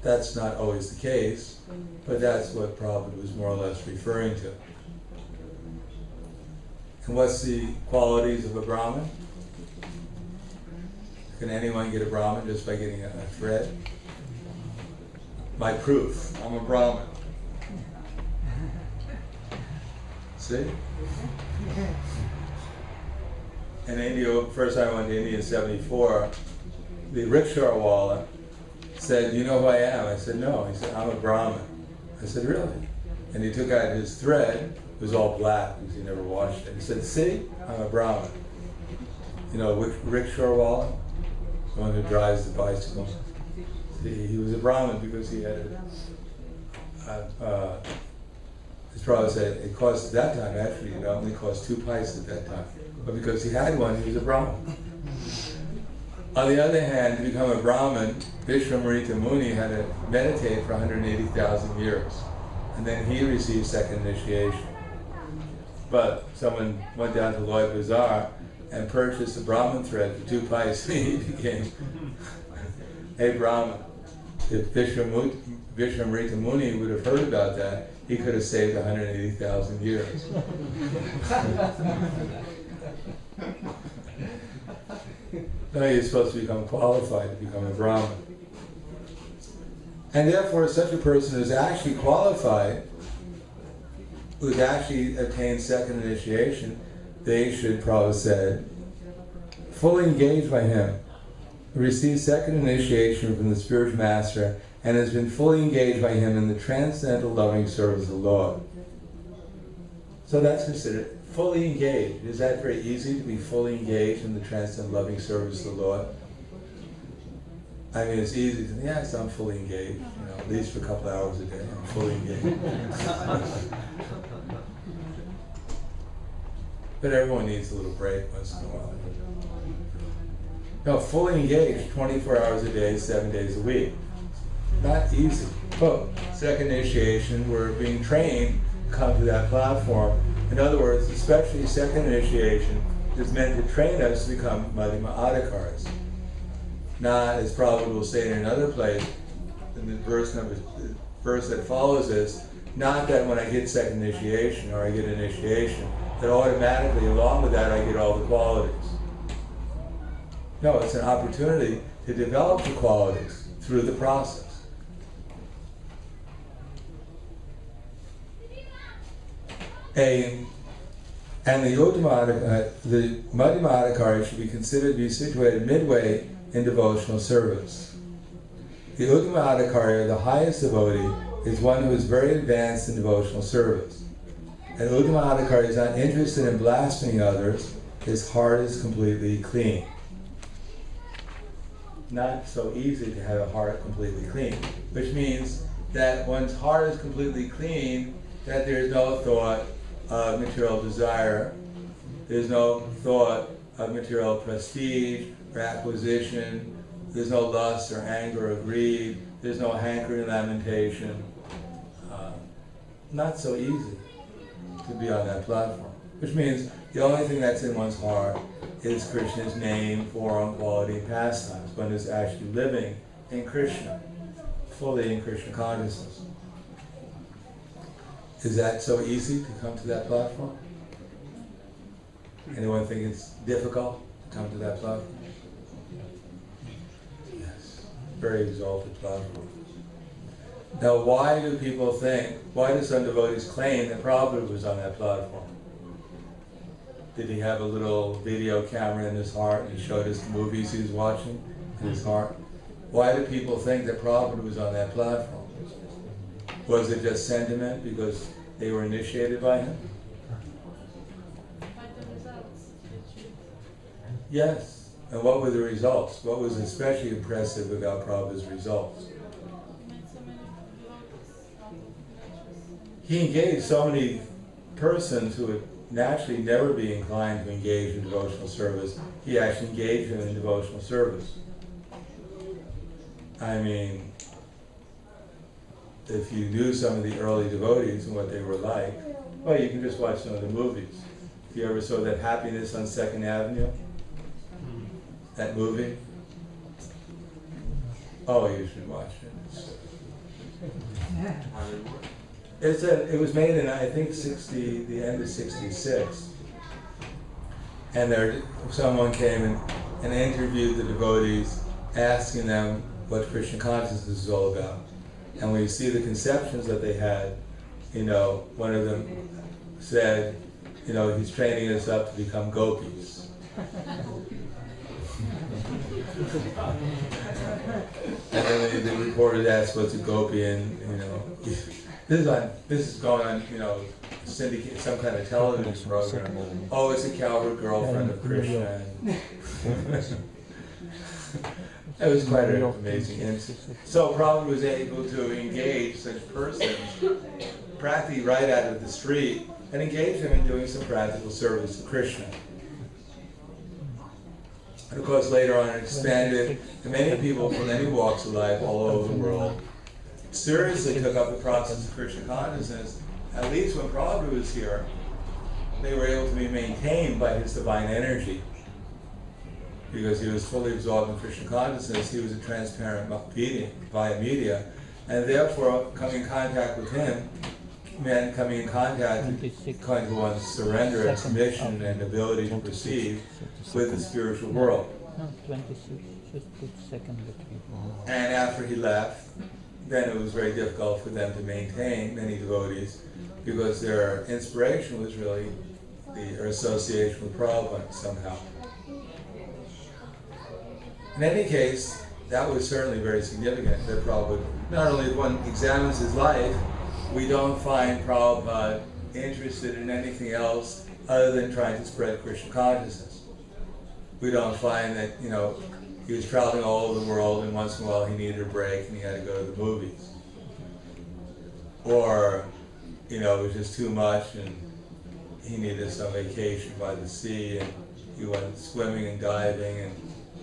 That's not always the case, but that's what Prabhupada was more or less referring to. And what's the qualities of a Brahmin? Can anyone get a Brahmin just by getting a thread? My proof, I'm a Brahmin. See? In India, first time I went to India in '74, the rickshawwala said, "Do you know who I am?" I said, "No." He said, "I'm a Brahmin." I said, "Really?" And he took out his thread. It was all black because he never washed it. He said, "See, I'm a Brahmin." You know, rickshawwala, the one who drives the bicycle. See, he was a Brahmin because he had his Prabhupada said it cost at that time, actually, it only cost 2 pice at that time. But because he had one, he was a Brahmin. On the other hand, to become a Brahmin, Vishwamrita Muni had to meditate for 180,000 years. And then he received second initiation. But someone went down to Lloyd Bazaar and purchased a Brahmin thread for 2 pice, and he became a Brahmin. If Vishwamrita Muni would have heard about that, he could have saved 180,000 years. No, you're supposed to become qualified to become a Brahmin. And therefore, such a person is actually qualified, who's actually attained second initiation, they should, Prabhupada said, fully engaged by him, received second initiation from the spiritual master, and has been fully engaged by him in the transcendental loving service of the Lord. So that's considered fully engaged. Is that very easy to be fully engaged in the transcendental loving service of the Lord? I mean, it's easy to, yes, I'm fully engaged, you know, at least for a couple hours a day, I'm fully engaged. But everyone needs a little break once in a while. No, fully engaged 24 hours a day, 7 days a week. Not easy. But second initiation, we're being trained to come to that platform. In other words, especially second initiation is meant to train us to become Madhyama Adhikaris. Not, as Prabhupada will say in another place, in the verse that follows this, not that when I get second initiation or I get initiation, that automatically along with that I get all the qualities. No, it's an opportunity to develop the qualities through the process. And the Madhyama Adhikari should be considered to be situated midway in devotional service. The Uttama Adhikari, the highest devotee, is one who is very advanced in devotional service. And Uttama Adhikari is not interested in blaspheming others. His heart is completely clean. Not so easy to have a heart completely clean, which means that one's heart is completely clean, that there's no thought of material desire, there's no thought of material prestige or acquisition, there's no lust or anger or greed, there's no hankering, lamentation. Not so easy to be on that platform, which means the only thing that's in one's heart is Krishna's name, form, quality, and pastimes. One is actually living in Krishna, fully in Krishna consciousness. Is that so easy to come to that platform? Anyone think it's difficult to come to that platform? Yes. Very exalted platform. Now, why do some devotees claim that Prabhupada was on that platform? Did he have a little video camera in his heart and he showed us the movies he was watching in his heart? Why do people think that Prabhupada was on that platform? Was it just sentiment because they were initiated by him? By the results that you Yes. And what were the results? What was especially impressive about Prabhupada's results? made so many devotees out of natures. He engaged so many persons who would naturally never be inclined to engage in devotional service. He actually engaged them in devotional service. I mean, if you knew some of the early devotees and what they were like, well, you can just watch some of the movies. If you ever saw that Happiness on 2nd Avenue, that movie, oh, you should watch it. It was made in, I think, the end of '66. And someone came and interviewed the devotees, asking them what Krishna consciousness is all about. And when you see the conceptions that they had, one of them said, he's training us up to become gopis. And then the reporters asked what's a gopi, and this is going on, syndicate, some kind of television program. Oh, it's a coward girlfriend of Krishna. It was quite an amazing incident. So Prabhupada was able to engage such persons practically right out of the street and engage them in doing some practical service to Krishna. And of course later on it expanded, and many people from many walks of life all over the world seriously took up the process of Krishna consciousness. At least when Prabhupada was here, they were able to be maintained by his divine energy. Because he was fully absorbed in Krishna consciousness, he was a transparent via media, and therefore coming in contact with him meant coming in contact with kind of one's surrender and submission and ability to perceive with the spiritual world. No, 26, just put second between. And after he left, then it was very difficult for them to maintain, many devotees, because their inspiration was really their association with Prabhupada somehow. In any case, that was certainly very significant that Prabhupada, not only if one examines his life, we don't find Prabhupada interested in anything else other than trying to spread Krishna consciousness. We don't find that, he was traveling all over the world and once in a while he needed a break and he had to go to the movies. Or, it was just too much and he needed some vacation by the sea and he went swimming and diving and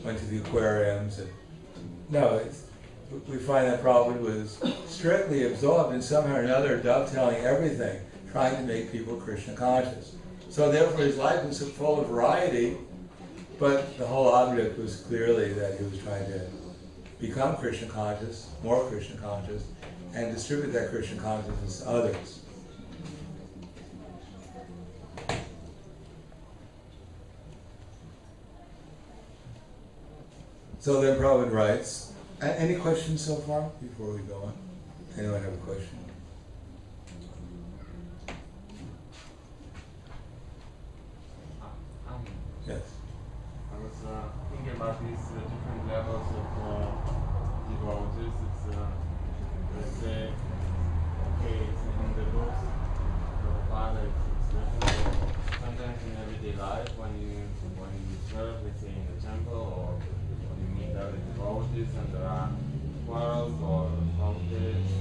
went to the aquariums. And no, we find that Prabhupada was strictly absorbed in somehow or another dovetailing everything, trying to make people Krishna conscious. So therefore his life was full of variety, but the whole object was clearly that he was trying to become Krishna conscious, more Krishna conscious, and distribute that Krishna consciousness to others. So then Prabhupada writes, any questions so far before we go on? Anyone have a question? Yes. I was thinking about these different levels of devotees. It's, let's say, okay, it's in the books, Prabhupada, it's written, sometimes in everyday life when you serve, let's say, in the temple or when you meet other devotees and there are quarrels or conflicts,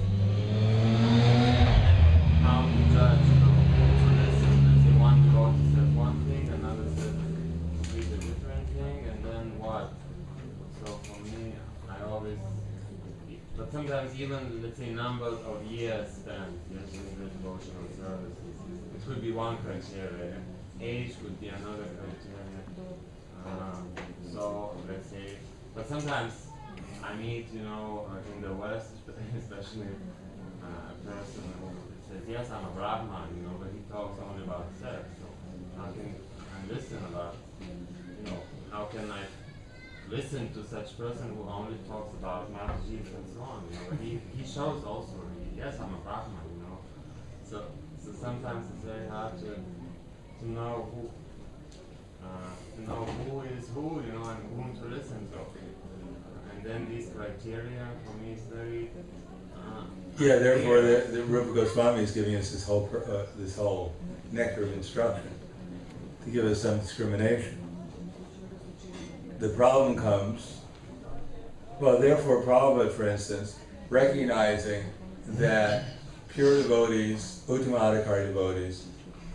how to judge, So let's say one devotee says one thing, another says a different thing, and then what? So for me, I always, but sometimes even, let's say, numbers of years spent in the devotional services, it could be one criteria. Age could be another criteria. So let's say, but sometimes I meet, in the West, especially a person who says, yes, I'm a Brahman, but he talks only about sex. So I think, listen a lot. You know, how can I listen to such person who only talks about Mataji's and so on? You know, he shows also, yes, I'm a Brahman, you know. So sometimes it's very hard to know who is who, you know, and whom to listen to. And then these criteria for me is very yeah. Therefore, the Rupa Goswami is giving us this whole nectar of instruction to give us some discrimination. The problem comes. Well, therefore, Prabhupada, for instance, recognizing that pure devotees, Uttamadhikari devotees,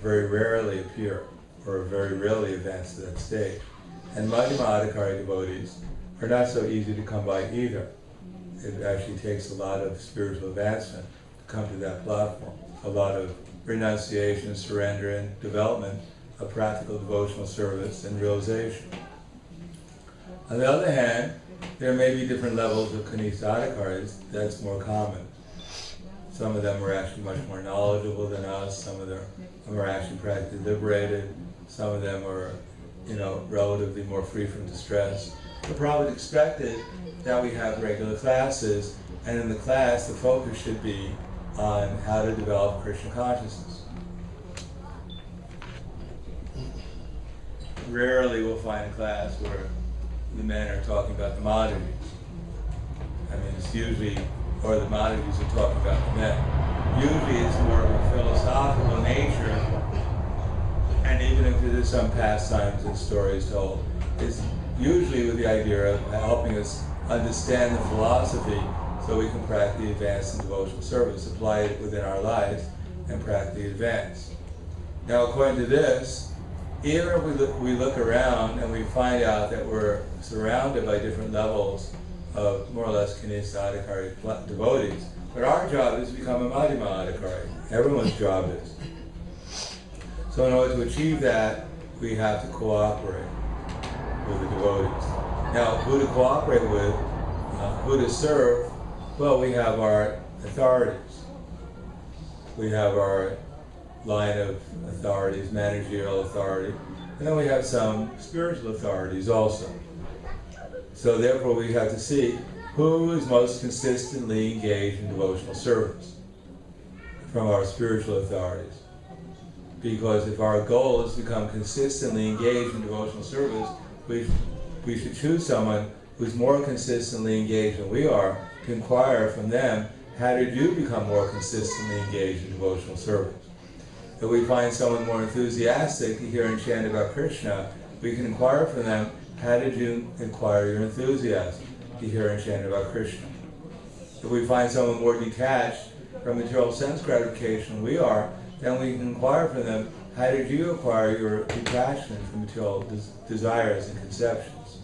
very rarely appear or very rarely advance to that stage. And Madhyamadhikari devotees are not so easy to come by either. It actually takes a lot of spiritual advancement to come to that platform. A lot of renunciation, surrender, and development of practical devotional service and realization. On the other hand, there may be different levels of Kanistha-adhikaris. That's more common. Some of them are actually much more knowledgeable than us. Some of them are actually practically liberated. Some of them are, you know, relatively more free from distress. The Prabhupada expected that we have regular classes, and in the class, the focus should be on how to develop Krishna consciousness. Rarely we'll find a class where the men are talking about the Madhavis. I mean, it's usually, or the Madhavis are talking about the men. Usually it's more of a philosophical nature, and even if there's some pastimes and stories told, it's usually with the idea of helping us understand the philosophy so we can practically advance in devotional service, apply it within our lives, and practically advance. Now, according to this, even if we look around and we find out that we're surrounded by different levels of more or less Kanistha-adhikari devotees, but our job is to become a Madhyama-adhikari. Everyone's job is. So in order to achieve that, we have to cooperate with the devotees. Now, who to cooperate with, who to serve, well, we have our authorities. We have our line of authorities, managerial authority, and then we have some spiritual authorities also. So therefore we have to see who is most consistently engaged in devotional service from our spiritual authorities. Because if our goal is to become consistently engaged in devotional service, we should choose someone who's more consistently engaged than we are to inquire from them, how did you become more consistently engaged in devotional service? If we find someone more enthusiastic to hear and chant about Krishna, we can inquire from them, how did you acquire your enthusiasm to hear and chant about Krishna? If we find someone more detached from material sense gratification than we are, then we can inquire from them, how did you acquire your detachment from material desires and conceptions?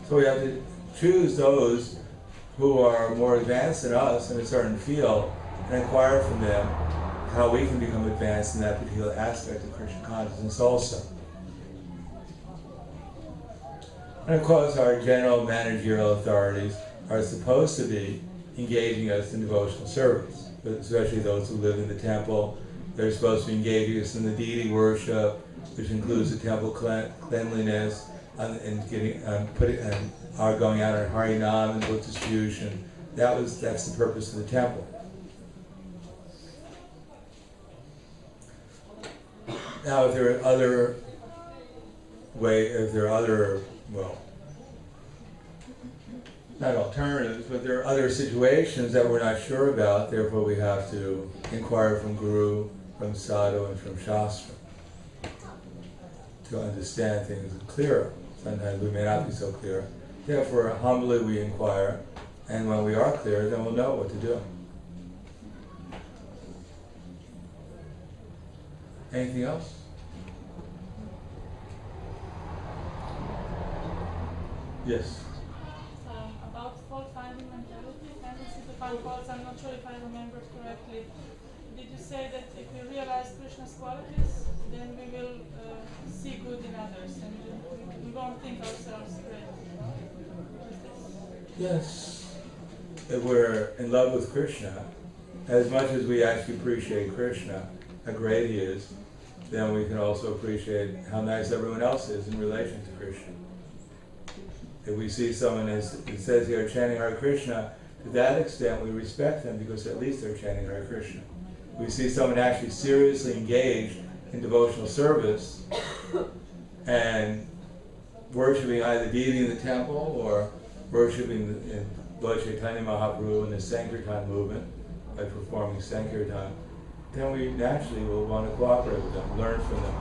So we have to choose those who are more advanced than us in a certain field and inquire from them how we can become advanced in that particular aspect of Krishna consciousness also. And of course our general managerial authorities are supposed to be engaging us in devotional service, but especially those who live in the temple. They're supposed to be engaging us in the deity worship, which includes the temple cleanliness, and getting our going out on Harinam and book distribution. That's the purpose of the temple. Now, if there are other not alternatives, but there are other situations that we're not sure about, therefore we have to inquire from Guru, from Sadhu, and from Shastra to understand things clearer. Sometimes we may not be so clear. Therefore, humbly we inquire, and when we are clear, then we'll know what to do. Anything else? Yes. About fault-finding mentality, tendency to find faults, I'm not sure if I remember correctly. Did you say that if we realize Krishna's qualities, then we will see good in others and we won't think ourselves great? Yes. If we're in love with Krishna, as much as we actually appreciate Krishna, how great he is, then we can also appreciate how nice everyone else is in relation to Krishna. If we see someone, as it says here, chanting Hare Krishna, to that extent we respect them because at least they're chanting Hare Krishna. We see someone actually seriously engaged in devotional service and worshipping either deity in the temple or worshipping in Lord Chaitanya Mahaprabhu in the Sankirtan movement by performing Sankirtan, then we naturally will want to cooperate with them, learn from them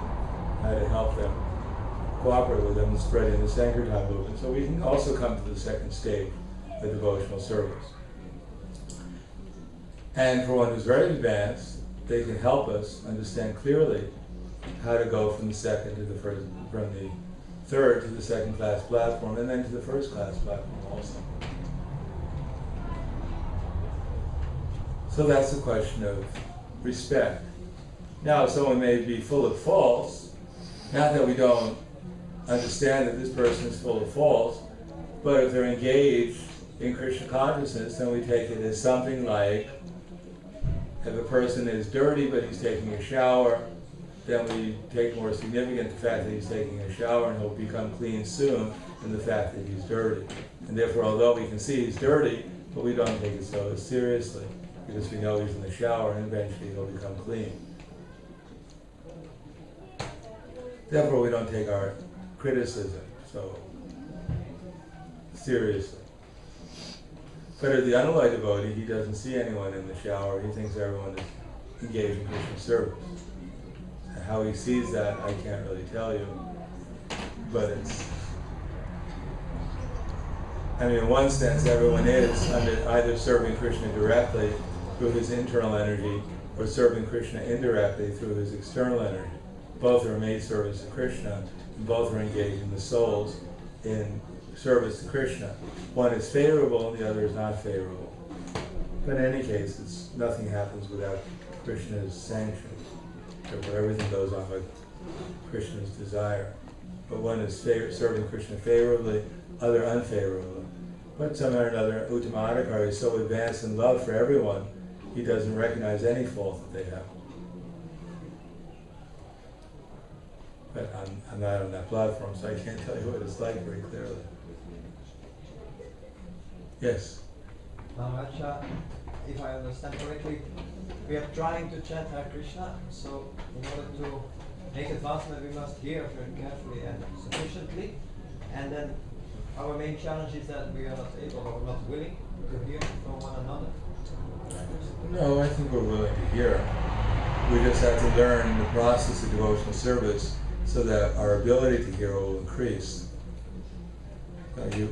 how to help them, cooperate with them in spreading the Sankirtan movement. So we can also come to the second stage of devotional service. And for one who's very advanced, they can help us understand clearly how to go from the second to the first, from the third to the second class platform, and then to the first class platform also. So that's a question of respect. Now, someone may be full of faults, not that we don't understand that this person is full of faults, but if they're engaged in Krishna consciousness, then we take it as something like, if a person is dirty but he's taking a shower, then we take more significant the fact that he's taking a shower and he'll become clean soon than the fact that he's dirty. And therefore, although we can see he's dirty, but we don't take it so seriously because we know he's in the shower and eventually he'll become clean. Therefore, we don't take our criticism so seriously. But as the unalloyed devotee, he doesn't see anyone in the shower. He thinks everyone is engaged in Krishna service. And how he sees that, I can't really tell you. But it's, I mean, in one sense, everyone is either serving Krishna directly through his internal energy or serving Krishna indirectly through his external energy. Both are made service to Krishna, and both are engaged in the souls in service to Krishna. One is favorable and the other is not favorable. But in any case, nothing happens without Krishna's sanction. Therefore, everything goes on with Krishna's desire. But one is serving Krishna favorably, other unfavorably. But somehow or another, Uttamadhikari is so advanced in love for everyone, he doesn't recognize any fault that they have. But I'm not on that platform, so I can't tell you what it's like very clearly. Yes? Maharaj, if I understand correctly, we are trying to chant Hare Krishna, so in order to make advancement we must hear very carefully and sufficiently, and then our main challenge is that we are not able or not willing to hear from one another. No, I think we're willing to hear. We just have to learn in the process of devotional service so that our ability to hear will increase.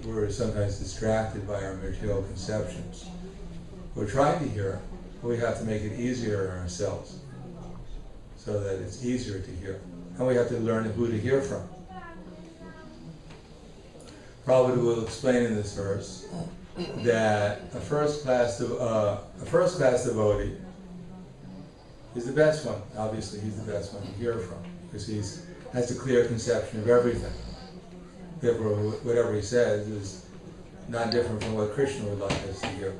We're sometimes distracted by our material conceptions. We're trying to hear, but we have to make it easier on ourselves so that it's easier to hear. And we have to learn who to hear from. Prabhupada will explain in this verse that a first class devotee is the best one. Obviously, he's the best one to hear from because he has a clear conception of everything. Therefore, whatever he says is not different from what Krishna would like us to hear.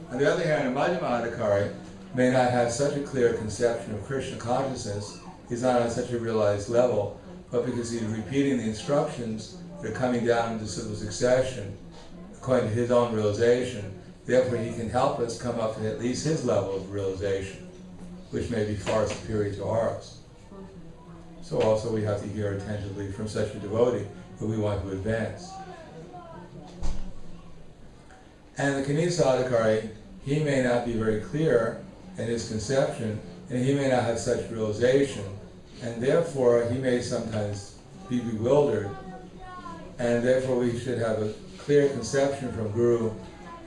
On the other hand, a Madhyamadhikari may not have such a clear conception of Krishna consciousness, he's not on such a realized level, but because he's repeating the instructions that are coming down into civil succession according to his own realization, therefore he can help us come up to at least his level of realization, which may be far superior to ours. So also we have to hear attentively from such a devotee who we want to advance. And the Kanisadhikari, he may not be very clear in his conception, and he may not have such realization, and therefore he may sometimes be bewildered, and therefore we should have a clear conception from Guru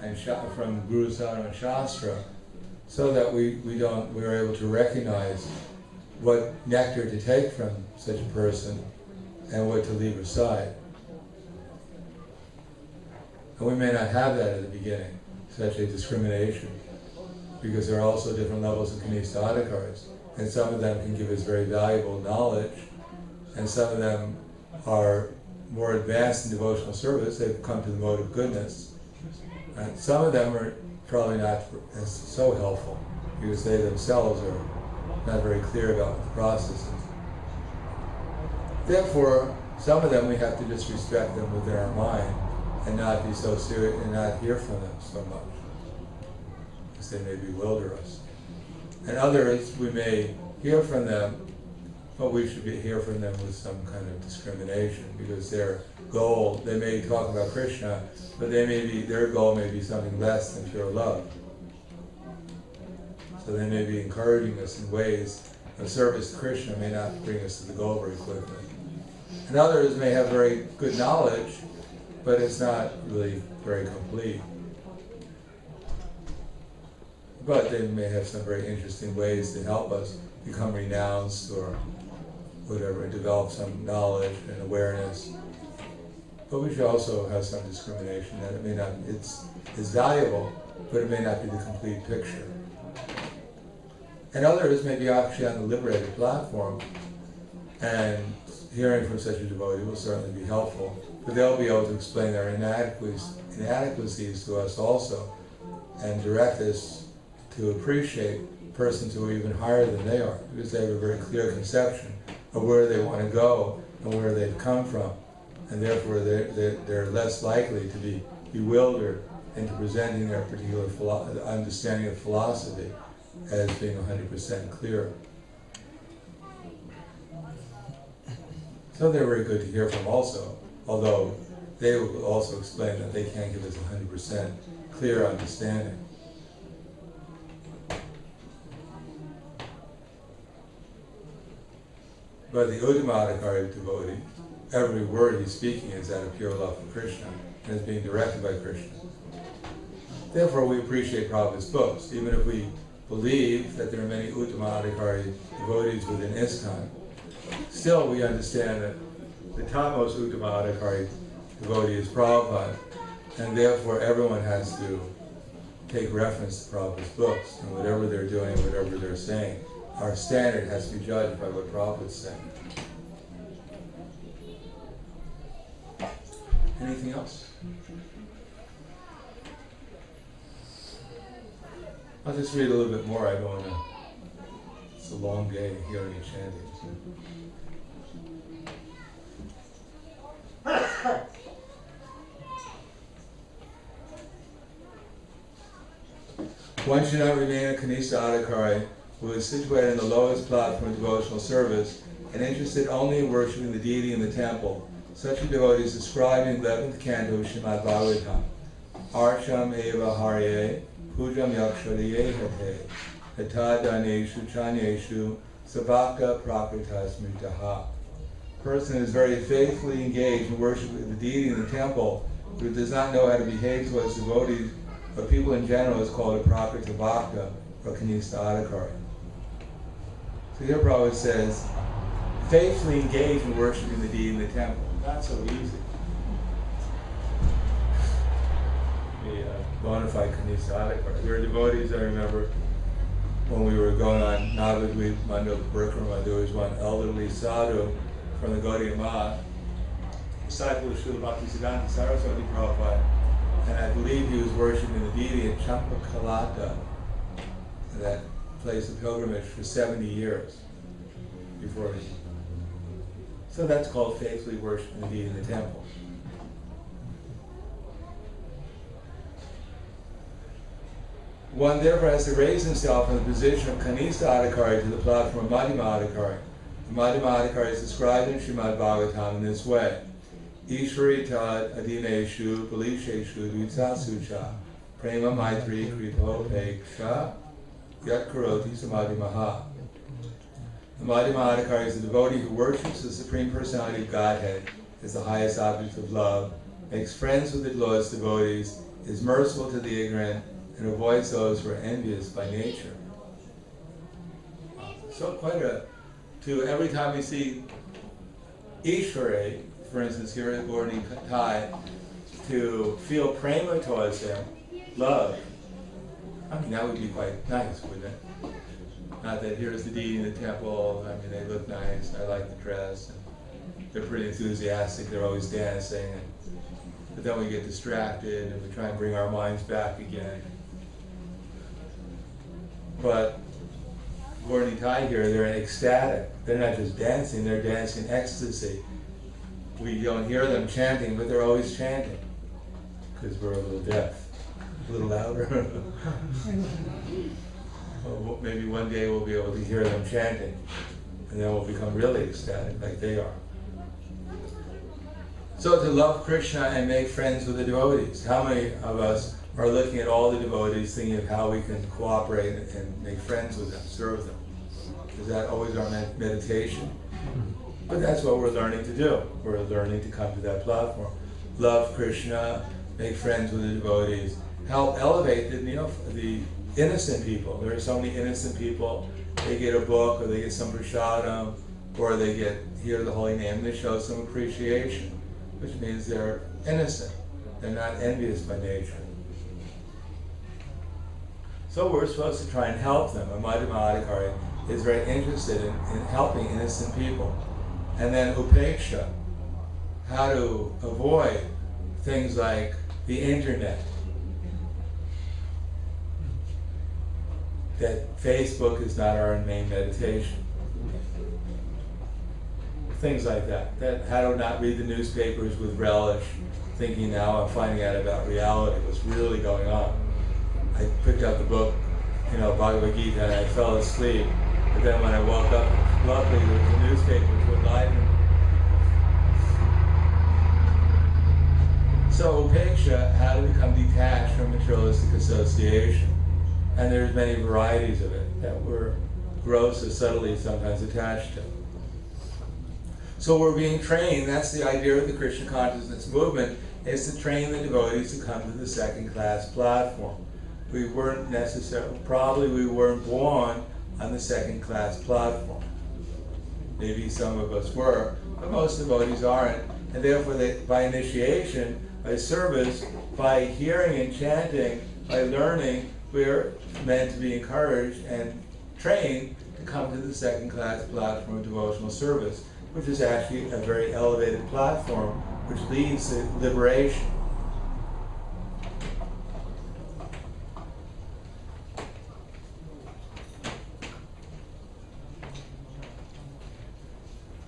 and from Guru Sadhana and Shastra, so that we're able to recognize what nectar to take from such a person and what to leave aside. And we may not have that at the beginning, such a discrimination, because there are also different levels of Kanistha-adhikaris, and some of them can give us very valuable knowledge, and some of them are more advanced in devotional service, they've come to the mode of goodness, and some of them are probably not so helpful, because they themselves are not very clear about what the process is. Therefore, some of them we have to just respect them within our mind and not be so serious and not hear from them so much, because they may bewilder us. And others, we may hear from them, but we should hear from them with some kind of discrimination, because their goal, they may talk about Krishna, but their goal may be something less than pure love. So they may be encouraging us in ways of service to Krishna may not bring us to the goal very quickly. And others may have very good knowledge, but it's not really very complete. But they may have some very interesting ways to help us become renounced or whatever, and develop some knowledge and awareness. But we should also have some discrimination that it may not, it's valuable, but it may not be the complete picture. And others may be actually on the liberated platform, and hearing from such a devotee will certainly be helpful, but they'll be able to explain their inadequacies to us also, and direct us to appreciate persons who are even higher than they are, because they have a very clear conception of where they want to go and where they've come from, and therefore they're less likely to be bewildered into presenting their particular understanding of philosophy as being 100% clear. So they're very good to hear from also, although they will also explain that they can't give us 100% clear understanding. But the Uttamadhikari devotee, every word he's speaking is out of pure love for Krishna and is being directed by Krishna. Therefore we appreciate Prabhupada's books, even if we believe that there are many Uttamadhikari devotees within ISKCON. Still, we understand that the topmost Uttamadhikari devotee is Prabhupada, and therefore everyone has to take reference to Prabhupada's books, and whatever they're doing, whatever they're saying, our standard has to be judged by what Prabhupada's saying. Anything else? I'll just read a little bit more. I don't want to. It's a long day hearing and chanting. One should not remain a Kanista Adhikari who is situated in the lowest platform of devotional service and interested only in worshipping the deity in the temple. Such a devotee is described in 11th canto of Srimad Bhagavatam. Archam eva harye pujam yakshariye hate hata daneshu chanyeshu sabhakta prakritas mritaha. Person is very faithfully engaged in worshiping the deity in the temple, who does not know how to behave towards devotees or people in general is called a prakrita bhakta or kanista adhikari. So here Prabhupada says, faithfully engaged in worshiping the deity in the temple. Not so easy. The bona fide kanista adhikari. There were devotees, I remember, when we were going on Navadvip Mandal Parikrama, there was one elderly sadhu from the Gaudiya Math, disciple of Srila Bhaktisiddhanta Saraswati Prabhupada, and I believe he was worshiping the deity in Champakalata, that place of pilgrimage, for 70 years before he. So that's called faithfully worshiping the deity in the temple. One therefore has to raise himself from the position of Kanista Adhikari to the platform of Madhyama Adhikari. The Madhyama Adhikari is described in Srimad Bhagavatam in this way. Ishwari tad adineshu balisheshu dvitsasucha prema maitri kripo peksha yat karoti samadhi maha. The Madhyama Adhikari is a devotee who worships the Supreme Personality of Godhead as the highest object of love, makes friends with the lowest devotees, is merciful to the ignorant, and avoids those who are envious by nature. So every time we see Ishwari, for instance, here at Gauri Thai, to feel prema towards him, love, I mean, that would be quite nice, wouldn't it? Not that here's the deity in the temple, I mean, they look nice, I like the dress, and they're pretty enthusiastic, they're always dancing, but then we get distracted and we try and bring our minds back again. But Gornitai here, they're ecstatic. They're not just dancing, they're dancing ecstasy. We don't hear them chanting, but they're always chanting. Because we're a little deaf. A little louder. Well, maybe one day we'll be able to hear them chanting. And then we'll become really ecstatic like they are. So to love Krishna and make friends with the devotees. How many of us are looking at all the devotees thinking of how we can cooperate and make friends with them, serve them? Is that always our meditation? But that's what we're learning to do. We're learning to come to that platform. Love Krishna, make friends with the devotees, help elevate the innocent people. There are so many innocent people. They get a book, or they get some prasadam, or they hear the holy name, and they show some appreciation, which means they're innocent. They're not envious by nature. So we're supposed to try and help them. And Madhyama is very interested in helping innocent people. And then upeksha, how to avoid things like the internet, that Facebook is not our main meditation. Things like that. That how to not read the newspapers with relish, thinking now I'm finding out about reality, what's really going on. I picked up the book, Bhagavad Gita, and I fell asleep. But then when I woke up, luckily the newspapers were live. So upeksha, how to become detached from materialistic association. And there's many varieties of it that we're grossly, subtly sometimes attached to. So we're being trained, that's the idea of the Krishna consciousness movement, is to train the devotees to come to the second class platform. We weren't probably we weren't born on the second class platform. Maybe some of us were, but most devotees aren't. And therefore, by initiation, by service, by hearing and chanting, by learning, we're meant to be encouraged and trained to come to the second class platform of devotional service, which is actually a very elevated platform which leads to liberation.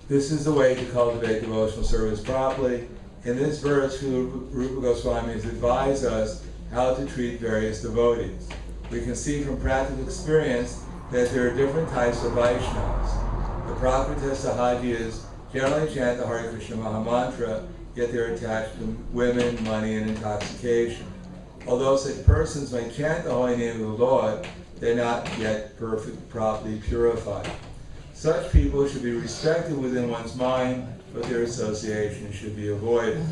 This is the way to cultivate devotional service properly. In this verse, Rupa Goswami has advised us how to treat various devotees. We can see from practical experience that there are different types of Vaishnavas. The Prakrita Sahajiyas generally chant the Hare Krishna Mahamantra, yet they're attached to women, money, and intoxication. Although such persons may chant the holy name of the Lord, they're not yet properly purified. Such people should be respected within one's mind, but their association should be avoided.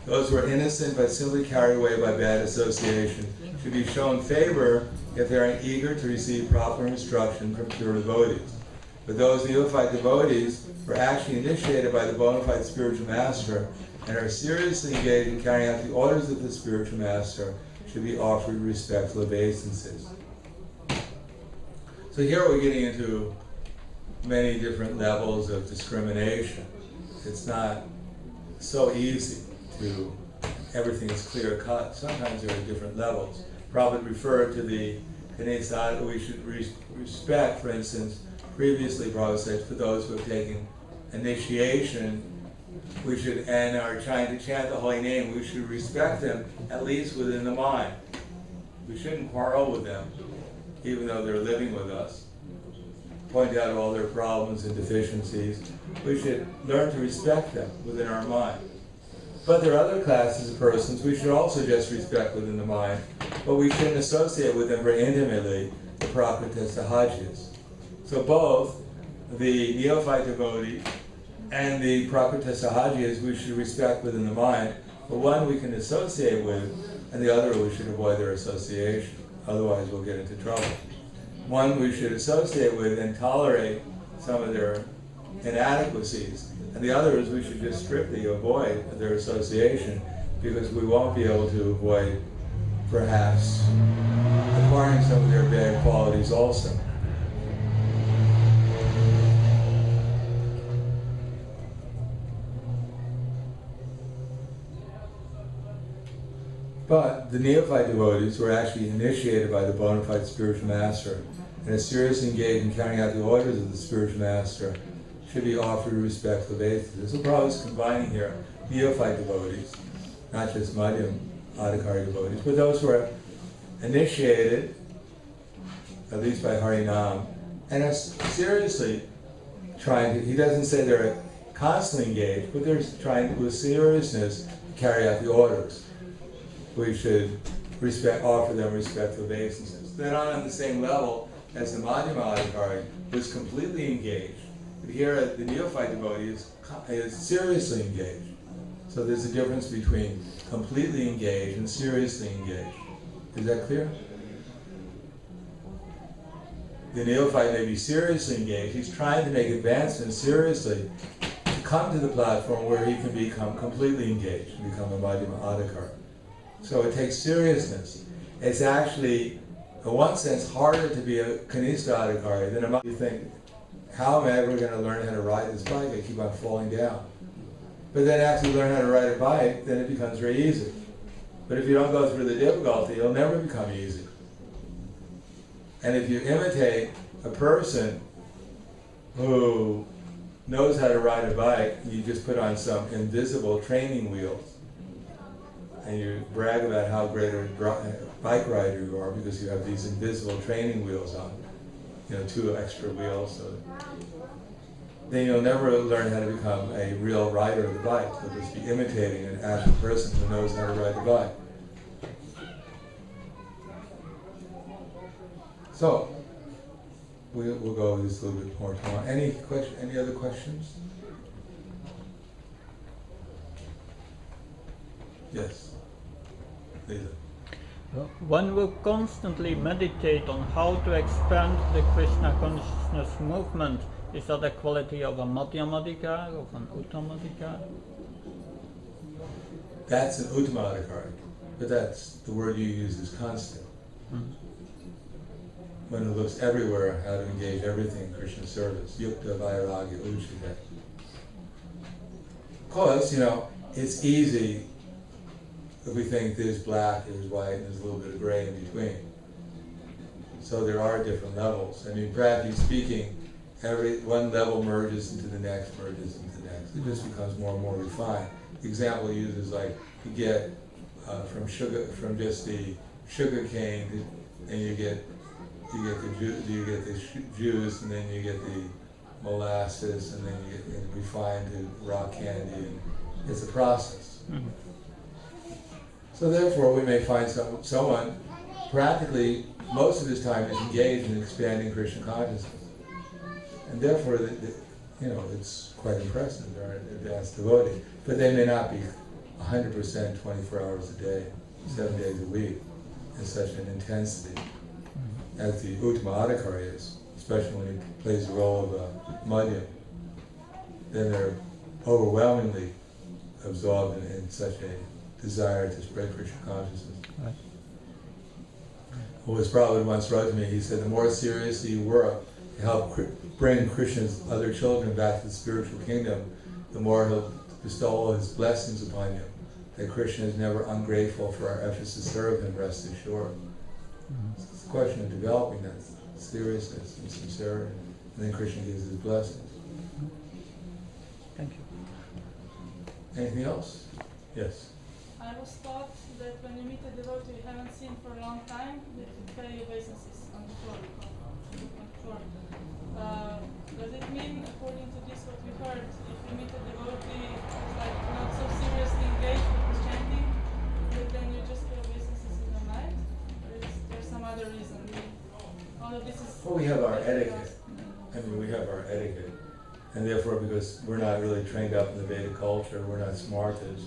Those who are innocent but simply carried away by bad association should be shown favor if they are eager to receive proper instruction from pure devotees. But those neophyte devotees who are actually initiated by the bona fide spiritual master and are seriously engaged in carrying out the orders of the spiritual master should be offered respectful obeisances. So here we're getting into many different levels of discrimination. It's not so easy to, everything is clear cut. Sometimes there are different levels. Prabhupada referred to the Ganesha we should respect, for instance, previously Prabhupada said for those who have taken initiation, we should, and are trying to chant the holy name, we should respect them at least within the mind. We shouldn't quarrel with them, even though they're living with us. Point out all their problems and deficiencies. We should learn to respect them within our mind. But there are other classes of persons we should also just respect within the mind, but we shouldn't associate with them very intimately, the Prakrita Sahajiyas. So both the neophyte devotee and the Prakrita Sahajiyas we should respect within the mind, but one we can associate with, and the other we should avoid their association. Otherwise we'll get into trouble. One we should associate with and tolerate some of their inadequacies, and the others we should just strictly avoid their association, because we won't be able to avoid perhaps acquiring some of their bad qualities also. But the neophyte devotees who are actually initiated by the bona fide spiritual master and is seriously engaged in carrying out the orders of the spiritual master should be offered respect to Vaisnas. So Prabhupada is combining here neophyte devotees, not just Madhyam Adhikari devotees, but those who are initiated, at least by Harinam, and are seriously trying to, he doesn't say they're constantly engaged, but they're trying to, with seriousness, carry out the orders. We should offer them respectful obeisances. They're not on the same level as the Madhyama Adhikari, who is completely engaged. But here, the neophyte devotee is seriously engaged. So there's a difference between completely engaged and seriously engaged. Is that clear? The neophyte may be seriously engaged. He's trying to make advancements seriously to come to the platform where he can become completely engaged and become a Madhyama Adhikari. So it takes seriousness. It's actually, in one sense, harder to be a Kanishta Adhikari than a Madhyama. You think, how am I ever going to learn how to ride this bike? I keep on falling down. But then after you learn how to ride a bike, then it becomes very easy. But if you don't go through the difficulty, it'll never become easy. And if you imitate a person who knows how to ride a bike, you just put on some invisible training wheels, and you brag about how great a bike rider you are because you have these invisible training wheels on, 2 extra wheels. So then you'll never learn how to become a real rider of the bike. You'll just be imitating an actual person who knows how to ride the bike. So, we'll go over this a little bit more tomorrow. Any other questions? Yes. Lisa. One will constantly meditate on how to expand the Krishna consciousness movement. Is that a quality of a Madhyamadikar, of an Uttamadikar? That's an Uttamadikar, but that's the word you use is constant. One who looks everywhere how to engage everything in Krishna service. Yukta Vairagya Uchite. Of course, it's easy if we think there's black, there's white, and there's a little bit of gray in between. So there are different levels. I mean, practically speaking, one level merges into the next, merges into the next. It just becomes more and more refined. The example he uses like you get from just the sugar cane, and you get the juice, and then you get the molasses, and then you get it refined to rock candy, and it's a process. Mm-hmm. So therefore, we may find someone practically most of his time is engaged in expanding Krishna consciousness, and therefore, it's quite impressive. They're advanced devotees, but they may not be 100% 24 hours a day, 7 days a week, in such an intensity as the Uttamadikari is, especially when he plays the role of a Madhyam. Then they're overwhelmingly absorbed in such a desire to spread Krishna consciousness. Right. Well, as Prabhupada once wrote to me, he said, the more seriously you work to help bring Krishna's other children back to the spiritual kingdom, the more he'll bestow all his blessings upon you. That Krishna is never ungrateful for our efforts to serve him, rest assured. It's a question of developing that seriousness and sincerity, and then Krishna gives his blessings. Thank you. Anything else? Yes. I was taught that when you meet a devotee you haven't seen for a long time, that you pay obeisances on the floor. Does it mean, according to this what we heard, if you meet a devotee who's like not so seriously engaged with chanting, that then you just pay obeisances in the night? Or is there some other reason? All of this is... Well, we have our etiquette. We have our etiquette. And therefore, because we're not really trained up in the Vedic culture, we're not smartas.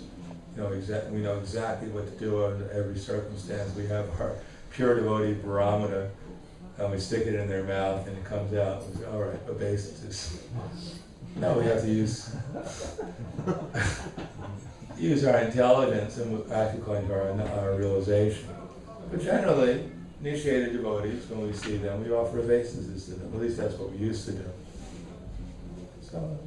We know exactly what to do under every circumstance. We have our pure devotee barometer, and we stick it in their mouth, and it comes out. We say, all right, obeisances. No, we have to use our intelligence and act according to our realization. But generally, initiated devotees, when we see them, we offer obeisances to them. At least that's what we used to do. So,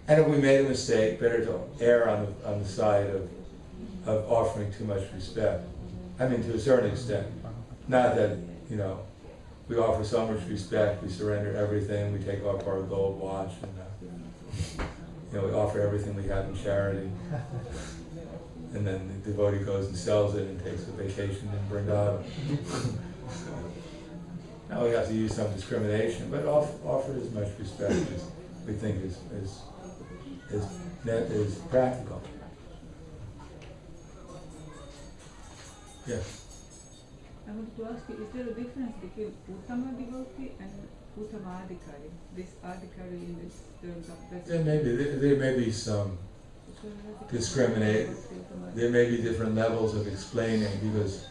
and if we made a mistake, better to err on the side of offering too much respect. I mean, to a certain extent. Not that, we offer so much respect, we surrender everything, we take off our gold watch, and we offer everything we have in charity. And then the devotee goes and sells it and takes a vacation in Vrindavan. Now we have to use some discrimination, but offer as much respect as we think is practical. Yes. I wanted to ask you, is there a difference between Uttama devotee and Uttama Adhikari? This Adhikari in this terms of There may be some discriminate. There may be different levels of explaining, because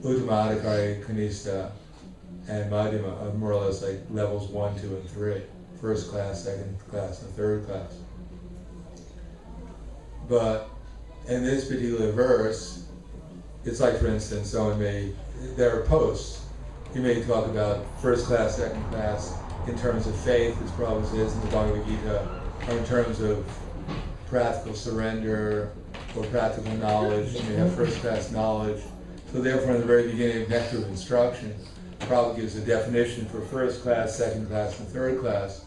Uttama Adhikari, Kanishta, and Madhyama are more or less like levels 1, 2, and 3. First class, second class, and third class. But in this particular verse, it's like, for instance, there are posts. You may talk about first class, second class, in terms of faith, as Prabhupada says in the Bhagavad Gita, or in terms of practical surrender or practical knowledge. You may have first class knowledge. So therefore, in the very beginning of Nectar of Instruction, Prabhupada gives a definition for first class, second class, and third class,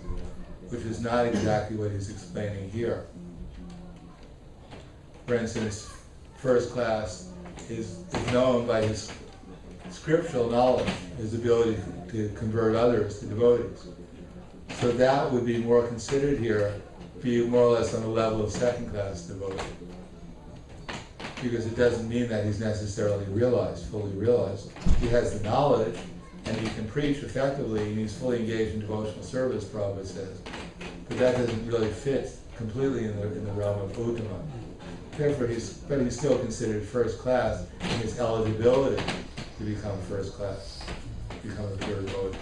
which is not exactly what he's explaining here. For instance, first class is known by his scriptural knowledge, his ability to convert others to devotees. So that would be more considered here, be more or less on the level of second class devotee. Because it doesn't mean that he's necessarily fully realized. He has the knowledge, and he can preach effectively, and he's fully engaged in devotional service, Prabhupada says. But that doesn't really fit completely in the realm of Uttama. Therefore, he's still considered first class in his eligibility to become first class, become a pure devotee.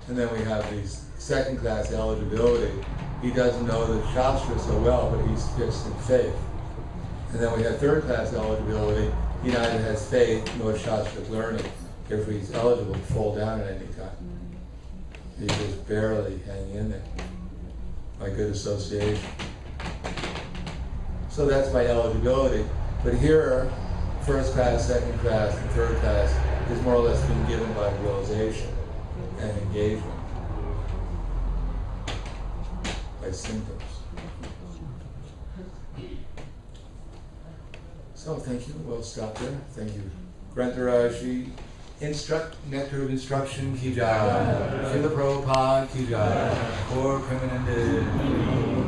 And then we have these second class eligibility. He doesn't know the Shastra so well, but he's fixed in faith. And then we have third class eligibility. He neither has faith nor Shastric learning. Therefore, he's eligible to fall down at any time. He's just barely hanging in there by good association. So that's my eligibility. But here, first class, second class, and third class is more or less being given by realization and engagement, by symptoms. So thank you. We'll stop there. Thank you. Grantaraji, Nectar of Instruction, ki jai. Srila Prabhupada, ki jai. Or Premanande.